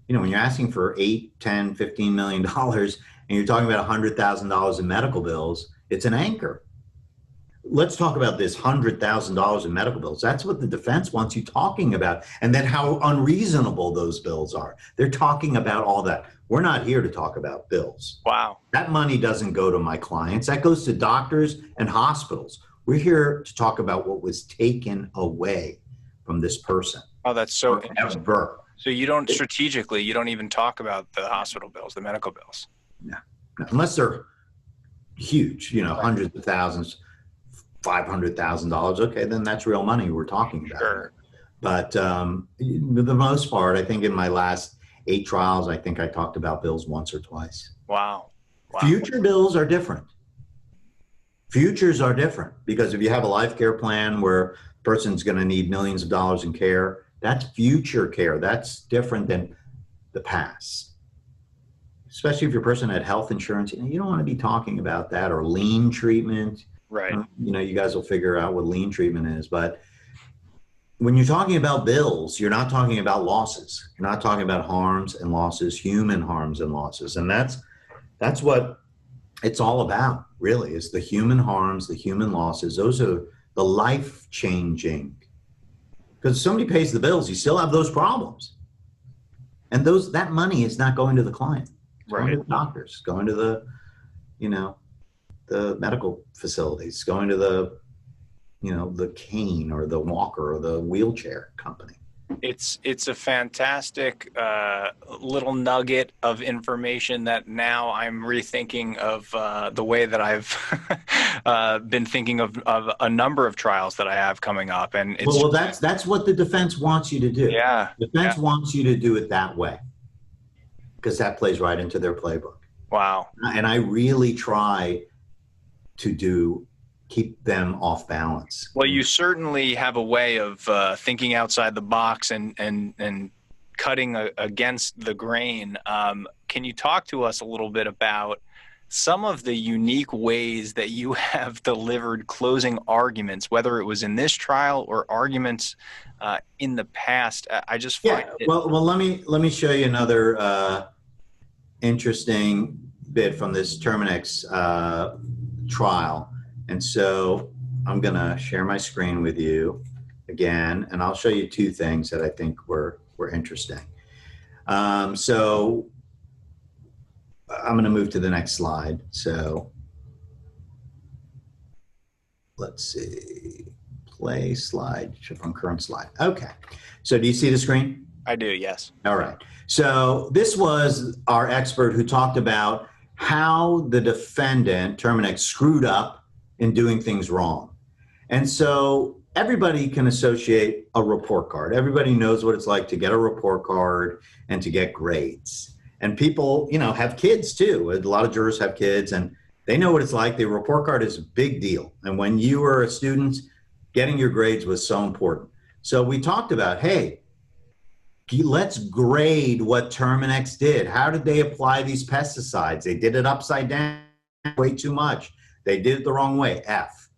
when you're asking for $8, $10, $15 million and you're talking about $100,000 in medical bills, it's an anchor. Let's talk about this $100,000 in medical bills. That's what the defense wants you talking about. And then how unreasonable those bills are. They're talking about all that. We're not here to talk about bills. Wow. That money doesn't go to my clients. That goes to doctors and hospitals. We're here to talk about what was taken away from this person. Oh, that's so interesting. Ever. So you don't even talk about the hospital bills, the medical bills. No. Unless they're huge, hundreds of thousands. $500,000. Okay, then that's real money we're talking about. Sure. But for the most part, I think in my last 8 trials, I think I talked about bills once or twice. Wow. Future bills are different. Futures are different, because if you have a life care plan where a person's going to need millions of dollars in care, that's future care. That's different than the past. Especially if your person had health insurance, you don't want to be talking about that, or lien treatment. Right. You guys will figure out what lien treatment is. But when you're talking about bills, you're not talking about losses. You're not talking about harms and losses, human harms and losses. And that's what it's all about, really, is the human harms, the human losses. Those are the life-changing. Because if somebody pays the bills, you still have those problems. And that money is not going to the client. It's going to the doctors, going to the medical facilities, going to the cane or the walker or the wheelchair company. It's a fantastic little nugget of information that now I'm rethinking of the way that I've been thinking of a number of trials that I have coming up. And it's that's what the defense wants you to do. Yeah. The defense wants you to do it that way, because that plays right into their playbook. Wow. And I really try to do keep them off balance. Well, you certainly have a way of thinking outside the box and cutting against the grain. Can you talk to us a little bit about some of the unique ways that you have delivered closing arguments, whether it was in this trial or arguments in the past? I just find it. Well, let me show you another interesting bit from this Terminex trial. And so I'm going to share my screen with you again, and I'll show you two things that I think were interesting. So I'm going to move to the next slide. So let's see, play slide from current slide. Okay. So do you see the screen? I do, yes. All right. So this was our expert who talked about how the defendant, Terminex, screwed up in doing things wrong. And so everybody can associate a report card. Everybody knows what it's like to get a report card and to get grades. And people, have kids too. A lot of jurors have kids and they know what it's like. The report card is a big deal. And when you were a student, getting your grades was so important. So we talked about, hey, let's grade what Terminex did. How did they apply these pesticides? They did it upside down, way too much. They did it the wrong way, F.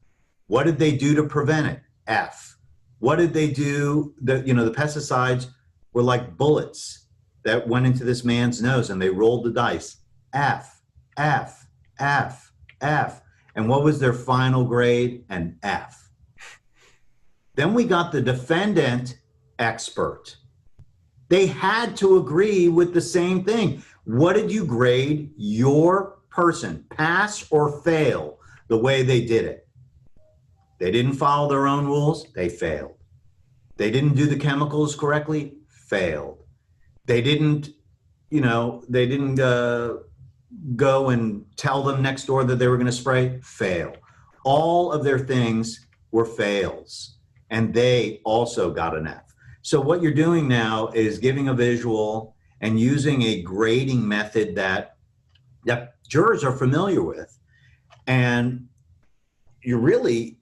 What did they do to prevent it? F. What did they do? The pesticides were like bullets that went into this man's nose and they rolled the dice. F, F, F, F. And what was their final grade? An F. Then we got the defendant expert. They had to agree with the same thing. What did you grade your person, pass or fail, the way they did it? They didn't follow their own rules, they failed. They didn't do the chemicals correctly, failed. They didn't, go and tell them next door that they were going to spray, fail. All of their things were fails, and they also got an F. So what you're doing now is giving a visual and using a grading method that jurors are familiar with. And you're really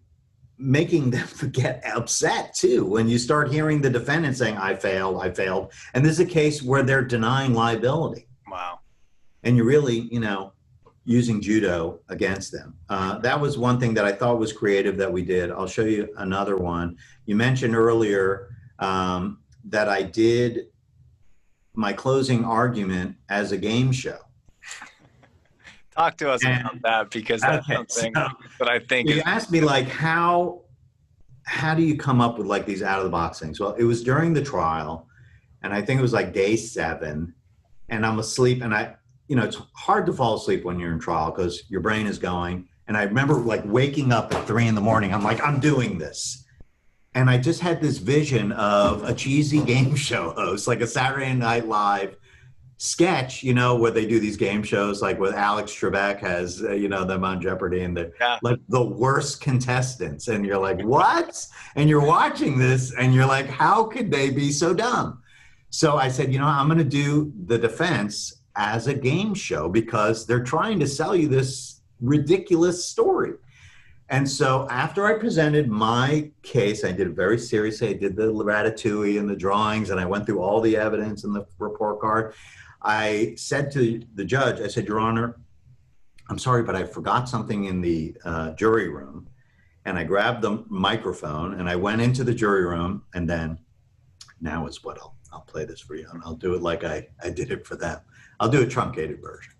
making them get upset too when you start hearing the defendant saying, I failed. And this is a case where they're denying liability. Wow. And you're really, using judo against them. That was one thing that I thought was creative that we did. I'll show you another one. You mentioned earlier that I did my closing argument as a game show. Talk to us about that, because that's something that I think you asked me, like, how do you come up with like these out of the box things? Well, it was during the trial, and I think it was like day 7, and I'm asleep, and it's hard to fall asleep when you're in trial because your brain is going. And I remember like waking up at 3 a.m. I'm like, I'm doing this. And I just had this vision of a cheesy game show host, like a Saturday Night Live sketch, where they do these game shows, like with Alex Trebek has, them on Jeopardy, and they're like the worst contestants. And you're like, what? And you're watching this and you're like, how could they be so dumb? So I said, I'm going to do the defense as a game show because they're trying to sell you this ridiculous story. And so after I presented my case, I did it very seriously. I did the ratatouille and the drawings, and I went through all the evidence and the report card. I said to the judge, I said, Your Honor, I'm sorry, but I forgot something in the jury room. And I grabbed the microphone and I went into the jury room, and then now is what I'll play this for you, and I'll do it like I did it for them. I'll do a truncated version.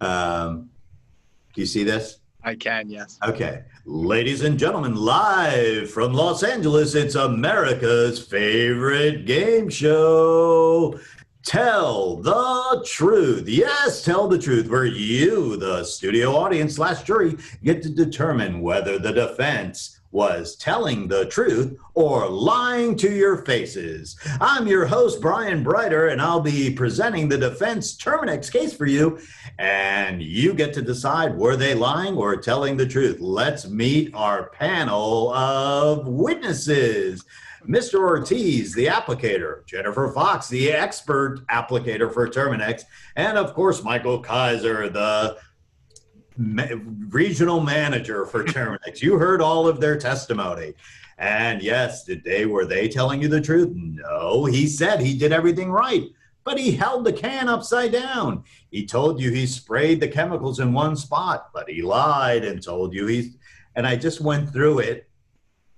Do you see this? I can, yes. Okay. Ladies and gentlemen, live from Los Angeles, it's America's favorite game show. Tell the truth. Yes, tell the truth, where you, the studio audience / jury, get to determine whether the defense was telling the truth or lying to your faces. I'm your host, Brian Breiter, and I'll be presenting the defense Terminex case for you, and you get to decide, were they lying or telling the truth? Let's meet our panel of witnesses. Mr. Ortiz, the applicator, Jennifer Fox, the expert applicator for Terminex, and of course, Michael Kaiser, the regional manager for Terminix. You heard all of their testimony. And yes, were they telling you the truth? No, he said he did everything right, but he held the can upside down. He told you he sprayed the chemicals in one spot, but he lied and told you and I just went through it,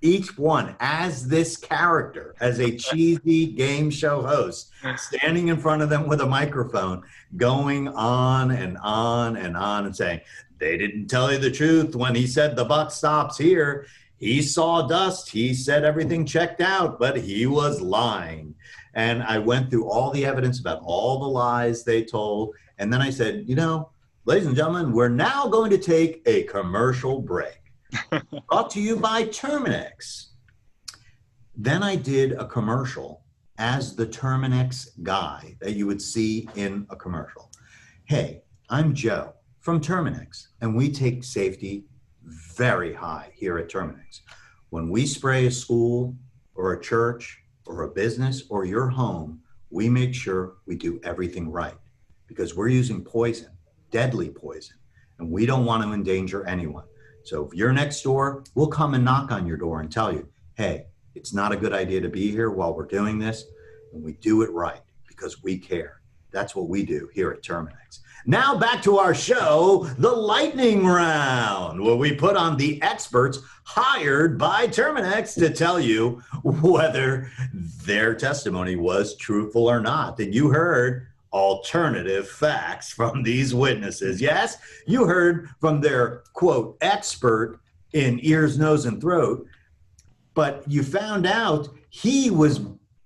each one as this character, as a cheesy game show host, standing in front of them with a microphone, going on and on and on and saying, they didn't tell you the truth when he said the buck stops here. He saw dust. He said everything checked out, but he was lying. And I went through all the evidence about all the lies they told. And then I said, ladies and gentlemen, we're now going to take a commercial break. Brought to you by Terminix. Then I did a commercial as the Terminix guy that you would see in a commercial. Hey, I'm Joe from Terminix, and we take safety very high here at Terminix. When we spray a school or a church or a business or your home, we make sure we do everything right because we're using poison, deadly poison, and we don't want to endanger anyone. So if you're next door, we'll come and knock on your door and tell you, hey, it's not a good idea to be here while we're doing this, and we do it right because we care. That's what we do here at Terminix. Now back to our show, the lightning round, where we put on the experts hired by Terminix to tell you whether their testimony was truthful or not. And you heard alternative facts from these witnesses. Yes, you heard from their, quote, expert in ears, nose, and throat, but you found out he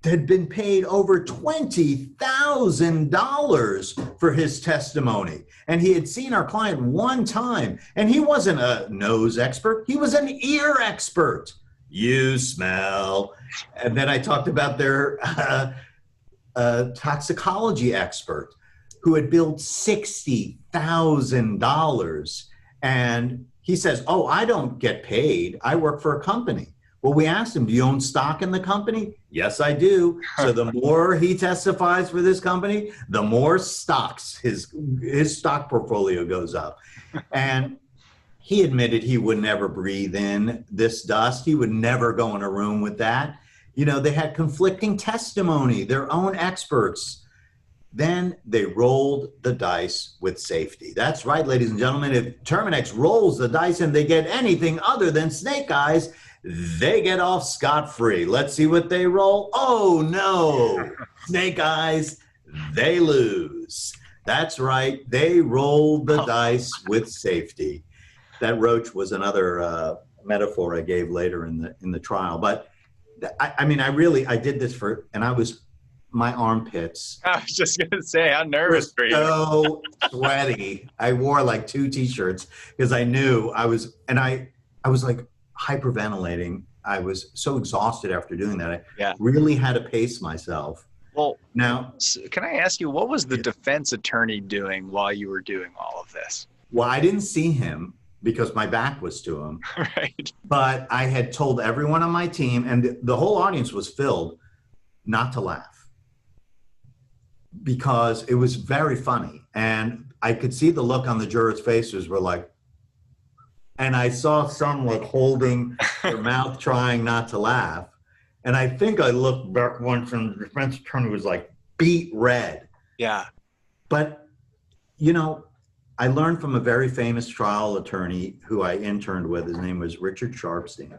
had been paid over $20,000 for his testimony. And he had seen our client one time, and he wasn't a nose expert. He was an ear expert. You smell. And then I talked about their toxicology expert who had billed $60,000. And he says, oh, I don't get paid. I work for a company. Well, we asked him, do you own stock in the company? Yes, I do. So the more he testifies for this company, the more stocks his stock portfolio goes up. And he admitted he would never breathe in this dust. He would never go in a room with that. They had conflicting testimony, their own experts. Then they rolled the dice with safety. That's right, ladies and gentlemen. If Terminix rolls the dice and they get anything other than snake eyes, they get off scot-free. Let's see what they roll. Oh, no. Snake eyes, they lose. That's right. They rolled the dice with safety. That roach was another metaphor I gave later in the trial. But I did this and my armpits. I was just going to say, how nervous were you? So sweaty. I wore like 2 t-shirts because I knew I was like hyperventilating. I was so exhausted after doing that. I really had to pace myself. Well, now, can I ask you, what was the defense attorney doing while you were doing all of this? Well, I didn't see him because my back was to him. Right. But I had told everyone on my team, and the whole audience was filled, not to laugh because it was very funny. And I could see the look on the jurors' faces were like, and I saw some like holding their mouth trying not to laugh. And I think I looked back once and the defense attorney was like beet red. Yeah. But, I learned from a very famous trial attorney who I interned with. His name was Richard Sharpstein,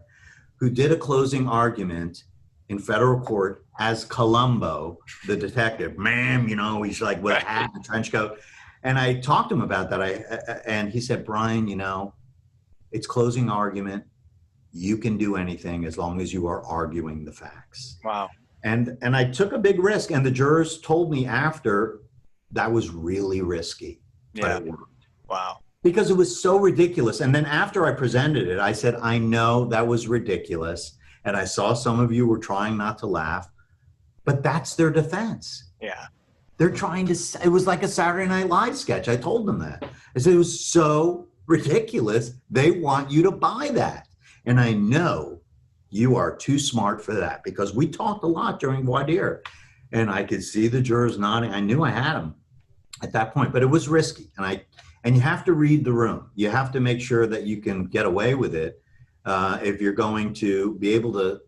who did a closing argument in federal court as Columbo, the detective. Ma'am, he's like with a hat and a trench coat. And I talked to him about that. And he said, Brian, it's closing argument. You can do anything as long as you are arguing the facts. Wow. And I took a big risk. And the jurors told me after that was really risky. Yeah. But it worked. Wow. Because it was so ridiculous. And then after I presented it, I said, I know that was ridiculous. And I saw some of you were trying not to laugh, but that's their defense. Yeah. They're trying to, it was like a Saturday Night Live sketch. I told them that. I said, it was so ridiculous. They want you to buy that. And I know you are too smart for that because we talked a lot during voir dire and I could see the jurors nodding. I knew I had them at that point, but it was risky. And you have to read the room. You have to make sure that you can get away with it if you're going to be able to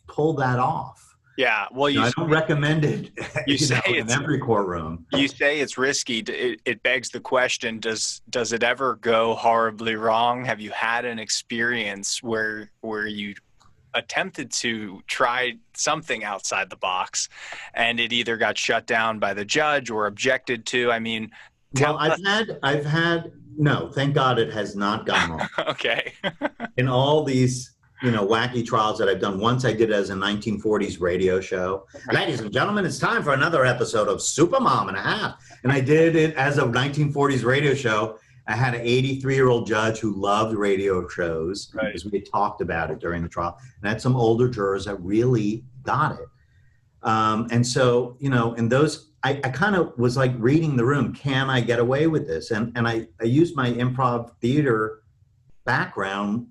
pull that off. Yeah, well, I don't recommend it in every courtroom. You say it's risky. It begs the question, does it ever go horribly wrong? Have you had an experience where you attempted to try something outside the box and it either got shut down by the judge or objected to? I mean, I've had no, thank God it has not gone wrong. Okay. In all these wacky trials that I've done. Once I did it as a 1940s radio show. Ladies and gentlemen, it's time for another episode of Super Mom and a Half. And I did it as a 1940s radio show. I had an 83-year-old judge who loved radio shows because we had talked about it during the trial. And I had some older jurors that really got it. And so, in those, I kind of was like reading the room. Can I get away with this? And I used my improv theater background,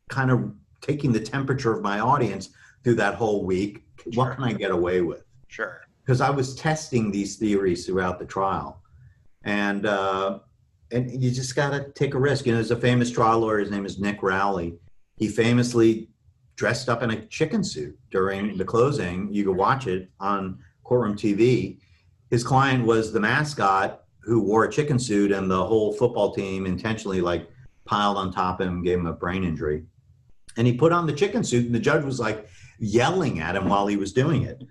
kind of taking the temperature of my audience through that whole week. What can I get away with? Sure. Because I was testing these theories throughout the trial. And you just got to take a risk. There's a famous trial lawyer, his name is Nick Rowley. He famously dressed up in a chicken suit during the closing. You could watch it on courtroom TV. His client was the mascot who wore a chicken suit, and the whole football team intentionally piled on top of him, gave him a brain injury. And he put on the chicken suit, and the judge was yelling at him while he was doing it.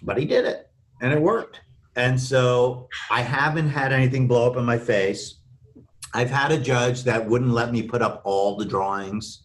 But he did it, and it worked. And so I haven't had anything blow up in my face. I've had a judge that wouldn't let me put up all the drawings,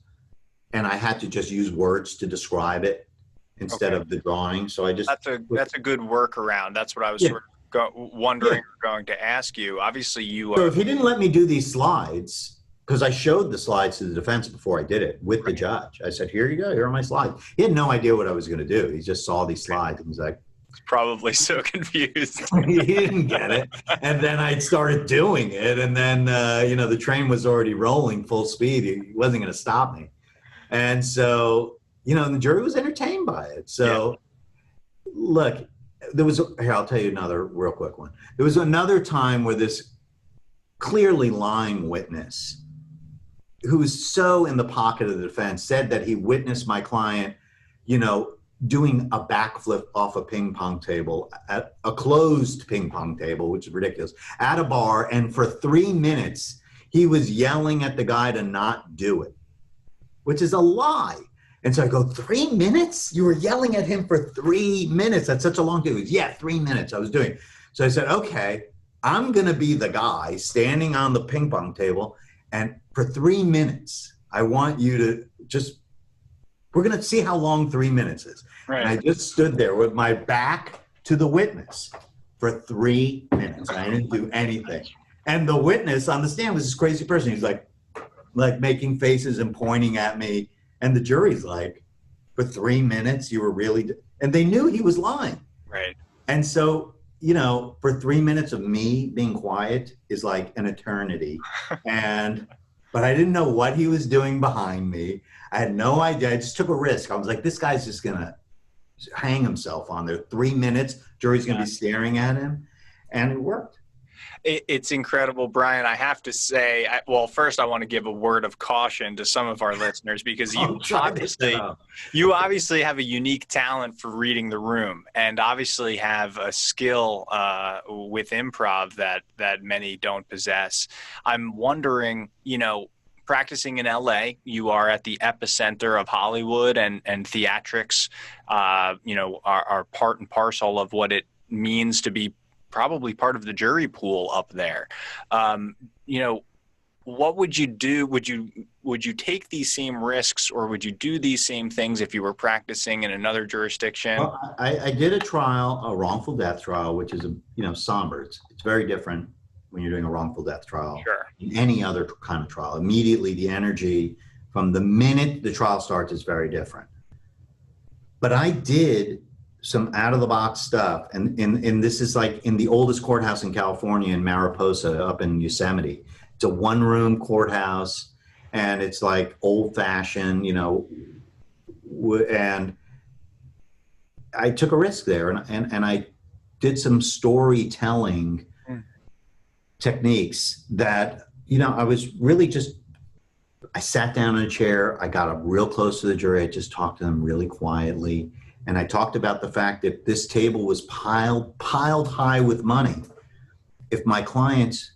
and I had to just use words to describe it instead of the drawing. So I just that's a good workaround. That's what I was sort of wondering or going to ask you. Obviously, So if he didn't let me do these slides, because I showed the slides to the defense before I did it with the judge. I said, here you go. Here are my slides. He had no idea what I was going to do. He just saw these slides and was like, probably so confused. He didn't get it. And then I started doing it. And then, the train was already rolling full speed. He wasn't going to stop me. And so, and the jury was entertained by it. So look, here, I'll tell you another real quick one. There was another time where this clearly lying witness, who was so in the pocket of the defense, said that he witnessed my client, doing a backflip off a ping pong table, at a closed ping pong table, which is ridiculous, at a bar. And for 3 minutes, he was yelling at the guy to not do it, which is a lie. And so I go, 3 minutes? You were yelling at him for 3 minutes. That's such a long time. He goes, yeah, 3 minutes I was doing. So I said, okay, I'm going to be the guy standing on the ping pong table. And for 3 minutes, I want you to we're going to see how long 3 minutes is. Right. And I just stood there with my back to the witness for 3 minutes. I didn't do anything. And the witness on the stand was this crazy person. He's like making faces and pointing at me. And the jury's like, for 3 minutes, you were really, and they knew he was lying. Right. And so, for 3 minutes of me being quiet is like an eternity. But I didn't know what he was doing behind me. I had no idea. I just took a risk. I was like, this guy's just going to hang himself on there. 3 minutes, jury's going to be staring at him. And it worked. It's incredible, Brian. I have to say, first I want to give a word of caution to some of our listeners, because you obviously have a unique talent for reading the room, and obviously have a skill with improv that many don't possess. I'm wondering, practicing in LA, you are at the epicenter of Hollywood, and theatrics, are part and parcel of what it means to be probably part of the jury pool up there. What would you do? Would you take these same risks, or would you do these same things if you were practicing in another jurisdiction? Well, I did a wrongful death trial, which is somber. It's very different when you're doing a wrongful death trial. Sure. In any other kind of trial, immediately the energy from the minute the trial starts is very different. But I did some out-of-the-box stuff, and this is in the oldest courthouse in California, in Mariposa, up in Yosemite. It's a one-room courthouse, and it's old-fashioned, and I took a risk there, and I did some storytelling techniques that, I was really I sat down in a chair, I got up real close to the jury, I just talked to them really quietly. And I talked about the fact that this table was piled high with money. If my clients,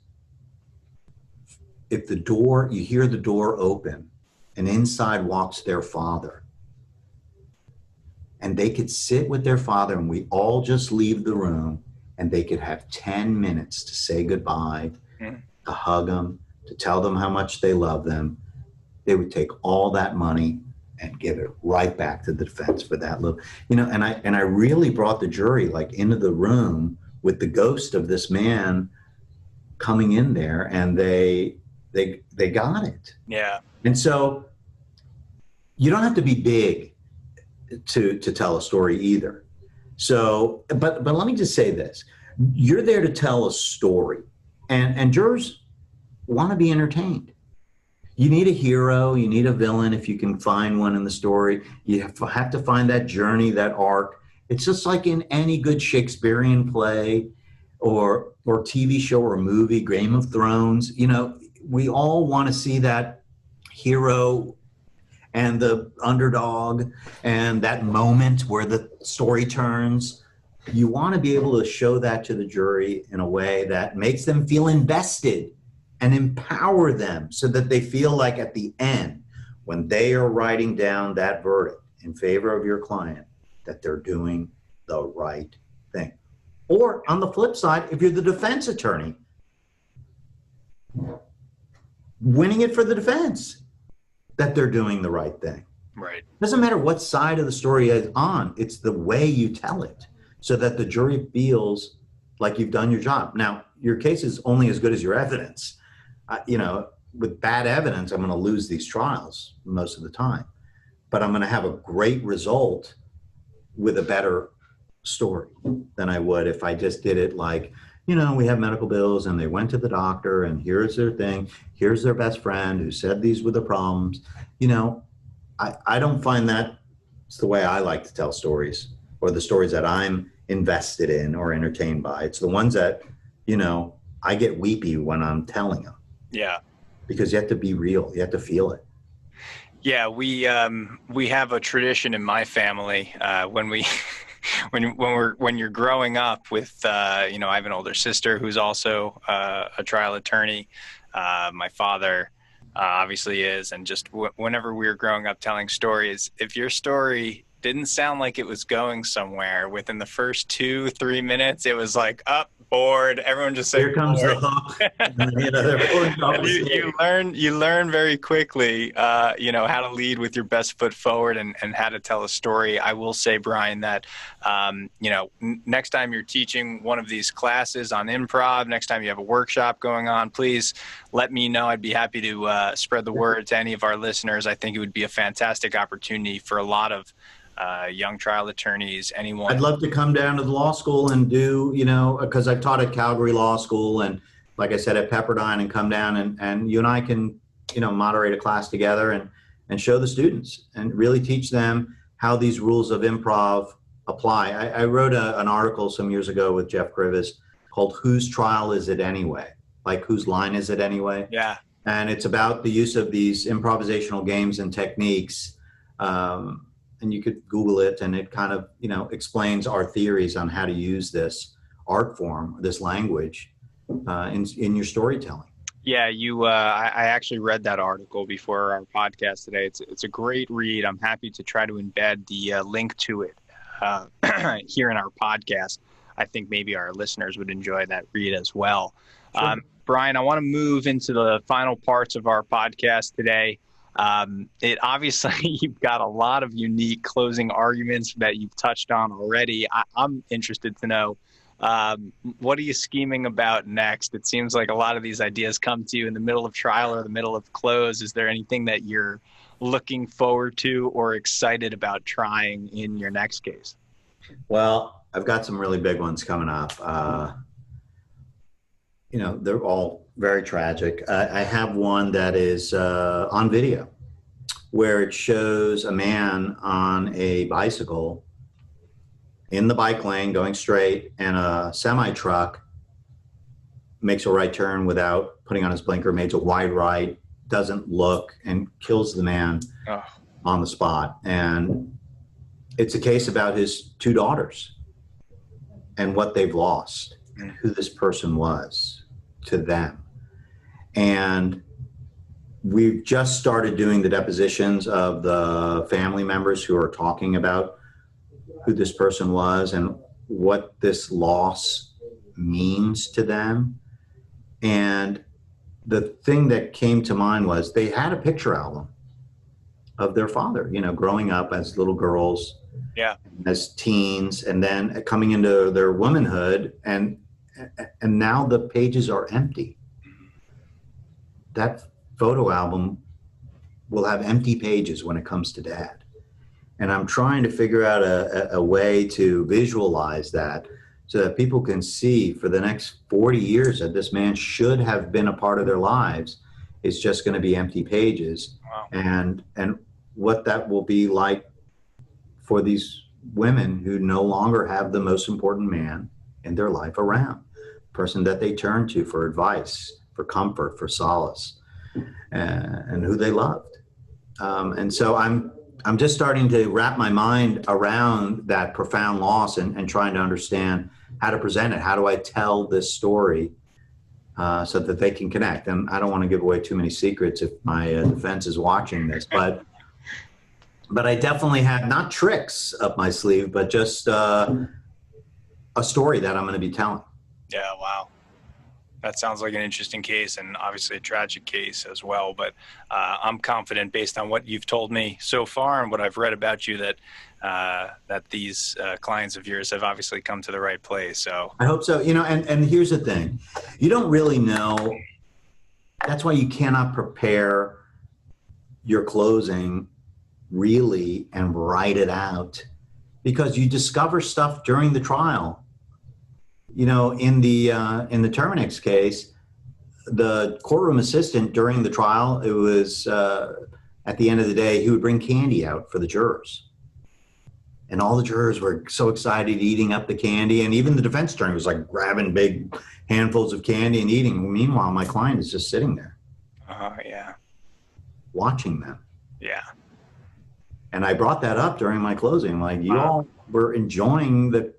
you hear the door open and inside walks their father, and they could sit with their father and we all just leave the room and they could have 10 minutes to say goodbye, to hug them, to tell them how much they love them, they would take all that money and give it right back to the defense for that little, and I really brought the jury like into the room with the ghost of this man coming in there, and they got it. Yeah. And so you don't have to be big to tell a story either. So, but let me just say this. You're there to tell a story, and jurors want to be entertained. You need a hero, you need a villain if you can find one in the story. You have to find that journey, that arc. It's just like in any good Shakespearean play or TV show or movie, Game of Thrones. We all want to see that hero and the underdog and that moment where the story turns. You want to be able to show that to the jury in a way that makes them feel invested and empower them so that they feel like at the end, when they are writing down that verdict in favor of your client, that they're doing the right thing. Or on the flip side, if you're the defense attorney, winning it for the defense, that they're doing the right thing. Right. Doesn't matter what side of the story is on, it's the way you tell it so that the jury feels like you've done your job. Now, your case is only as good as your evidence. With bad evidence, I'm going to lose these trials most of the time, but I'm going to have a great result with a better story than I would if I just did it like, we have medical bills and they went to the doctor and here's their thing. Here's their best friend who said these were the problems. I don't find that it's the way I like to tell stories, or the stories that I'm invested in or entertained by. It's the ones that, I get weepy when I'm telling them. Yeah. Because you have to be real. You have to feel it. Yeah, we have a tradition in my family when you're growing up with I have an older sister who's also a trial attorney. My father obviously is, and just whenever we were growing up telling stories, if your story didn't sound like it was going somewhere within the first 2-3 minutes, it was like bored. Everyone just said, "Here comes the hook." And you learn very quickly, how to lead with your best foot forward and how to tell a story. I will say, Brian, that next time you're teaching one of these classes on improv, next time you have a workshop going on, please let me know. I'd be happy to spread the word to any of our listeners. I think it would be a fantastic opportunity for a lot of young trial attorneys, anyone. I'd love to come down to the law school and do, because I've taught at Calgary Law School and, like I said, at Pepperdine, and come down and you and I can, moderate a class together and show the students and really teach them how these rules of improv apply. I wrote an article some years ago with Jeff Grivis called "Whose Trial Is It Anyway?" Like, whose line is it anyway? Yeah. And it's about the use of these improvisational games and techniques. And you could Google it, and it kind of, explains our theories on how to use this art form, this language, in your storytelling. Yeah, I actually read that article before our podcast today. It's a great read. I'm happy to try to embed the link to it here in our podcast. I think maybe our listeners would enjoy that read as well. Sure. Brian, I want to move into the final parts of our podcast today. It obviously, you've got a lot of unique closing arguments that you've touched on already. I'm interested to know, what are you scheming about next? It seems like a lot of these ideas come to you in the middle of trial or the middle of close. Is there anything that you're looking forward to or excited about trying in your next case? Well, I've got some really big ones coming up. They're all very tragic. I have one that is on video, where it shows a man on a bicycle in the bike lane going straight, and a semi truck makes a right turn without putting on his blinker, makes a wide right, doesn't look, and kills the man on the spot. And it's a case about his two daughters and what they've lost, and who this person was to them. And we've just started doing the depositions of the family members who are talking about who this person was and what this loss means to them. And the thing that came to mind was they had a picture album of their father, you know, growing up as little girls, as teens, and then coming into their womanhood, and now the pages are empty. That photo album will have empty pages when it comes to Dad. And I'm trying to figure out a way to visualize that so that people can see for the next 40 years that this man should have been a part of their lives. It's just going to be empty pages. Wow. And what that will be like for these women who no longer have the most important man in their life around, person that they turn to for advice, for comfort, for solace, and who they loved. And so I'm just starting to wrap my mind around that profound loss and trying to understand how to present it. How do I tell this story so that they can connect? And I don't want to give away too many secrets if my defense is watching this, but I definitely have not tricks up my sleeve, but just a story that I'm going to be telling. Yeah, wow. That sounds like an interesting case, and obviously a tragic case as well. But I'm confident, based on what you've told me so far and what I've read about you, that these clients of yours have obviously come to the right place. So I hope so. You know, and here's the thing: you don't really know. That's why you cannot prepare your closing really and write it out, because you discover stuff during the trial. You know, in the Terminix case, the courtroom assistant during the trial, it was at the end of the day, he would bring candy out for the jurors. And all the jurors were so excited eating up the candy. And even the defense attorney was like grabbing big handfuls of candy and eating. Meanwhile, my client is just sitting there. Watching them. Yeah. And I brought that up during my closing. Like, you all were enjoying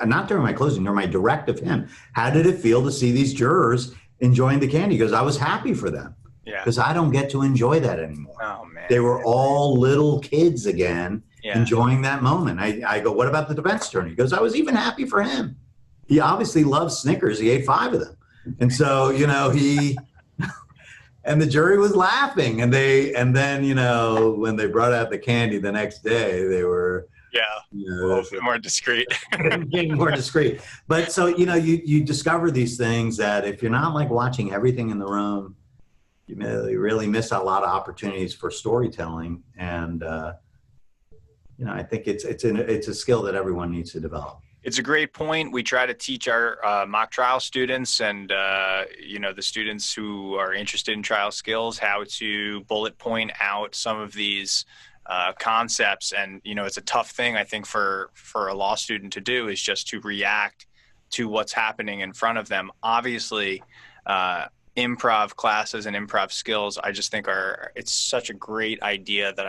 not during my closing, during my direct of him. How did it feel to see these jurors enjoying the candy? Because I was happy for them. Yeah. Because I don't get to enjoy that anymore. Oh, man. They were all little kids again, Yeah. enjoying that moment. I go, what about the defense attorney? He goes, I was even happy for him. He obviously loves Snickers. He ate 5 of them. And so, you know, and the jury was laughing. And then, you know, when they brought out the candy the next day, they were, you know, a little bit more discreet. getting more discreet. But so, you know, you discover these things that if you're not like watching everything in the room, you really miss a lot of opportunities for storytelling. And, you know, I think it's a skill that everyone needs to develop. It's a great point. We try to teach our mock trial students and, you know, the students who are interested in trial skills how to bullet point out some of these concepts. And, you know, it's a tough thing, I think, for a law student to do, is just to react to what's happening in front of them. Obviously, improv classes and improv skills, I just think it's such a great idea that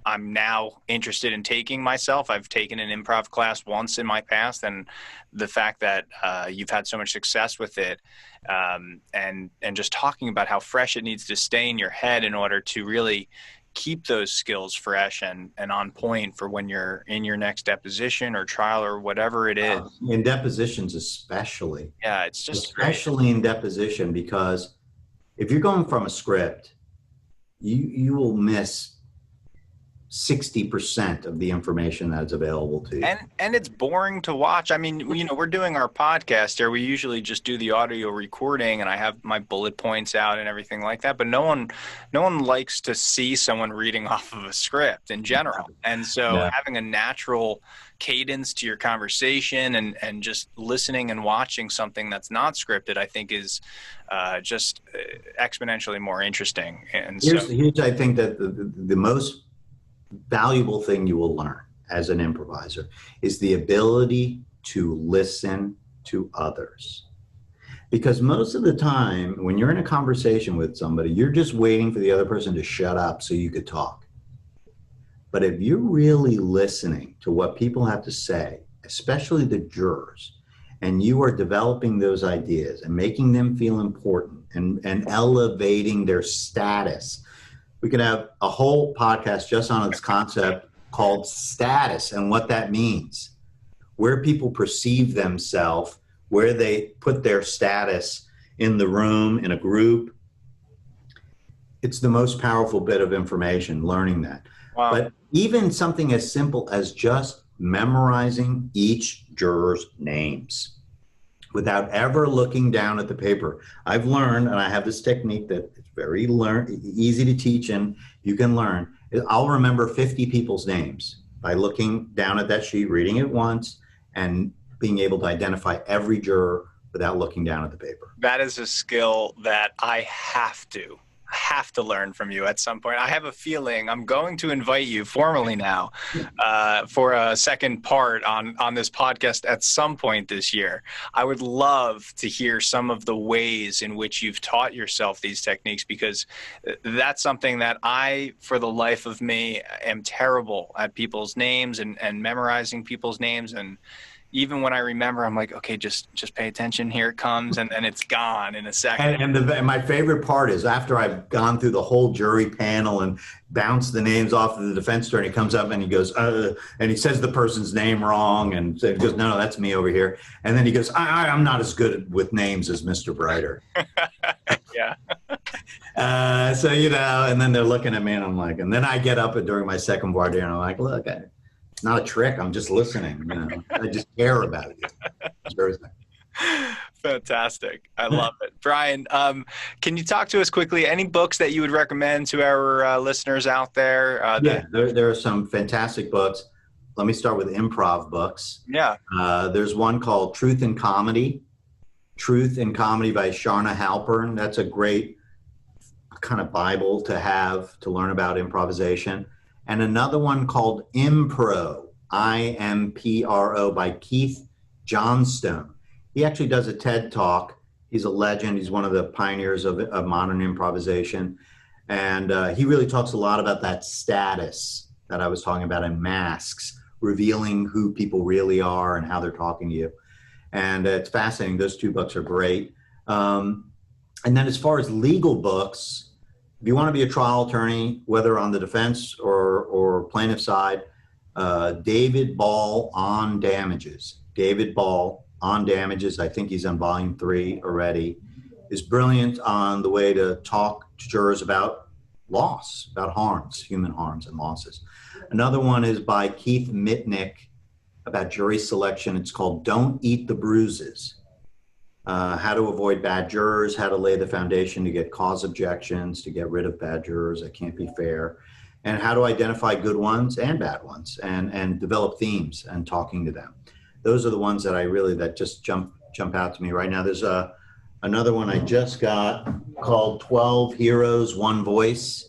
I'm now interested in taking myself. I've taken an improv class once in my past, and the fact that you've had so much success with it, and just talking about how fresh it needs to stay in your head in order to really keep those skills fresh and on point for when you're in your next deposition or trial or whatever it is. In depositions especially. Yeah, it's just especially great. In deposition, because if you're going from a script, you will miss 60% of the information that's available to you. And it's boring to watch. I mean, you know, we're doing our podcast here. We usually just do the audio recording, and I have my bullet points out and everything like that. But no one likes to see someone reading off of a script in general. And so having a natural cadence to your conversation and just listening and watching something that's not scripted, I think is just exponentially more interesting. And here's I think that the most valuable thing you will learn as an improviser is the ability to listen to others. Because most of the time, when you're in a conversation with somebody, you're just waiting for the other person to shut up so you could talk. But if you're really listening to what people have to say, especially the jurors, and you are developing those ideas and making them feel important and elevating their status, we could have a whole podcast just on this concept called status and what that means, where people perceive themselves, where they put their status in the room, in a group. It's the most powerful bit of information, learning that. Wow. But even something as simple as just memorizing each juror's names without ever looking down at the paper. I've learned, and I have this technique that it's very easy to teach and you can learn. I'll remember 50 people's names by looking down at that sheet, reading it once, and being able to identify every juror without looking down at the paper. That is a skill that I have to learn from you at some point. I have a feeling I'm going to invite you formally now for a second part on this podcast at some point this year. I would love to hear some of the ways in which you've taught yourself these techniques, because that's something that I, for the life of me, am terrible at people's names and memorizing people's names. And even when I remember, I'm like, okay, just pay attention. Here it comes. And then it's gone in a second. And my favorite part is after I've gone through the whole jury panel and bounced the names off of the defense attorney, comes up and he goes, and he says the person's name wrong. And he goes, no, that's me over here. And then he goes, I'm not as good with names as Mr. Breiter. Yeah. So, and then they're looking at me and I'm like, and then I get up during my second voir dire and I'm like, look, it's not a trick. I'm just listening. I just care about you. Fantastic. I love it. Brian, can you talk to us quickly? Any books that you would recommend to our listeners out there? There are some fantastic books. Let me start with improv books. Yeah. There's one called Truth in Comedy by Sharna Halpern. That's a great kind of Bible to have to learn about improvisation. And another one called Impro, I-M-P-R-O, by Keith Johnstone. He actually does a TED Talk. He's a legend. He's one of the pioneers of modern improvisation. And he really talks a lot about that status that I was talking about in masks, revealing who people really are and how they're talking to you. And it's fascinating. Those two books are great. And then as far as legal books, if you want to be a trial attorney, whether on the defense or plaintiff side, David Ball on Damages. David Ball on Damages, I think he's on volume 3 already, is brilliant on the way to talk to jurors about loss, about harms, human harms and losses. Another one is by Keith Mitnick about jury selection. It's called Don't Eat the Bruises. How to avoid bad jurors, how to lay the foundation to get cause objections, to get rid of bad jurors that can't be fair, and how to identify good ones and bad ones and develop themes and talking to them. Those are the ones that just jump out to me right now. There's another one I just got called 12 Heroes, One Voice.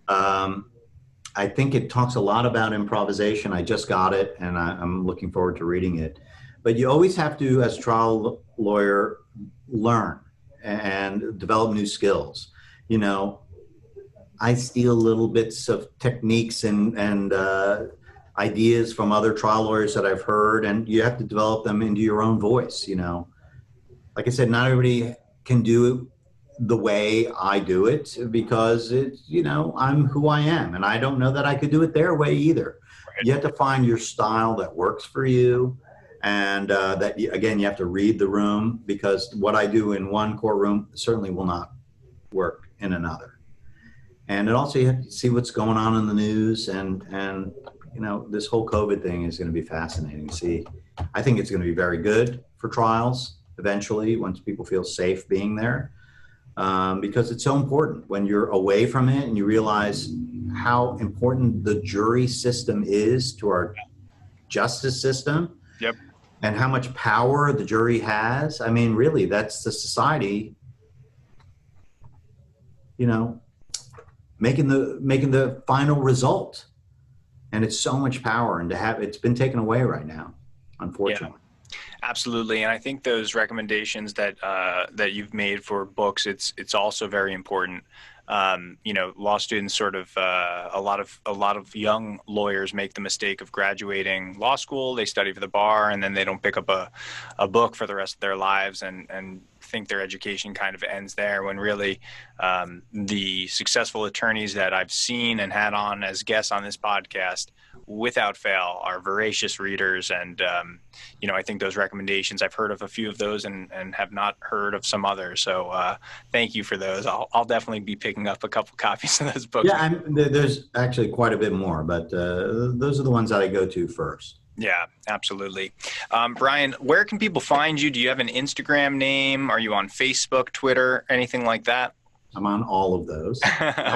I think it talks a lot about improvisation. I just got it and I'm looking forward to reading it. But you always have to, as a trial lawyer, learn and develop new skills. I steal little bits of techniques and ideas from other trial lawyers that I've heard, and you have to develop them into your own voice. Like I said, not everybody can do it the way I do it because I'm who I am, and I don't know that I could do it their way either. Right. You have to find your style that works for you. And again, you have to read the room, because what I do in one courtroom certainly will not work in another. And it also, you have to see what's going on in the news. And this whole COVID thing is going to be fascinating to see. I think it's going to be very good for trials eventually, once people feel safe being there, because it's so important when you're away from it and you realize how important the jury system is to our justice system. Yep. And how much power the jury has. I mean, really, that's the society, making the final result. And it's so much power, and it's been taken away right now, unfortunately. Yeah. Absolutely, and I think those recommendations that that you've made for books, it's also very important. Law students sort of a lot of young lawyers make the mistake of graduating law school. They study for the bar, and then they don't pick up a book for the rest of their lives, and think their education kind of ends there. When really, the successful attorneys that I've seen and had on as guests on this podcast, without fail, are voracious readers. And I think those recommendations, I've heard of a few of those and have not heard of some others. So thank you for those. I'll definitely be picking up a couple copies of those books. Yeah, there's actually quite a bit more, but those are the ones that I go to first. Yeah, absolutely. Brian, where can people find you? Do you have an Instagram name? Are you on Facebook, Twitter, anything like that? I'm on all of those.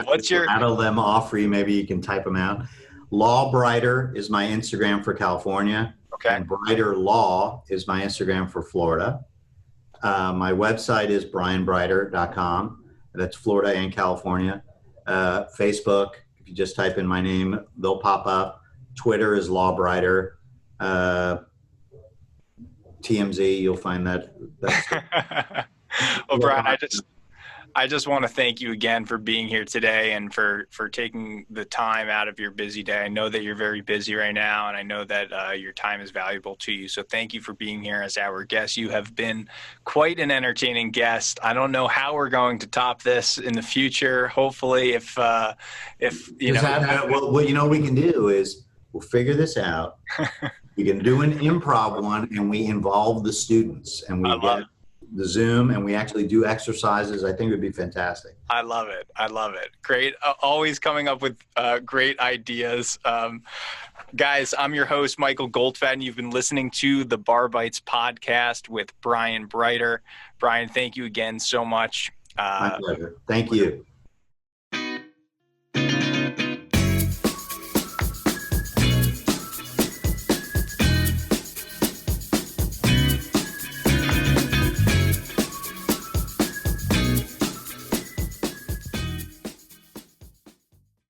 What's your... rattle them off for you? Maybe you can type them out. Law Breiter is my Instagram for California. Okay. And Breiter Law is my Instagram for Florida. My website is brianbreiter.com. That's Florida and California. Facebook, if you just type in my name, they'll pop up. Twitter is Law Breiter. TMZ, you'll find that. Well, Brian, I just want to thank you again for being here today and for taking the time out of your busy day. I know that you're very busy right now, and I know that your time is valuable to you. So thank you for being here as our guest. You have been quite an entertaining guest. I don't know how we're going to top this in the future. Hopefully, if you know, what we can do is we'll figure this out. We can do an improv one, and we involve the students, and we get the Zoom, and we actually do exercises. I think it would be fantastic. I love it. I love it. Great. Always coming up with great ideas. Guys, I'm your host, Michael Goldfat. You've been listening to the Barbites podcast with Brian Breiter. Brian, thank you again so much. My pleasure. Thank you.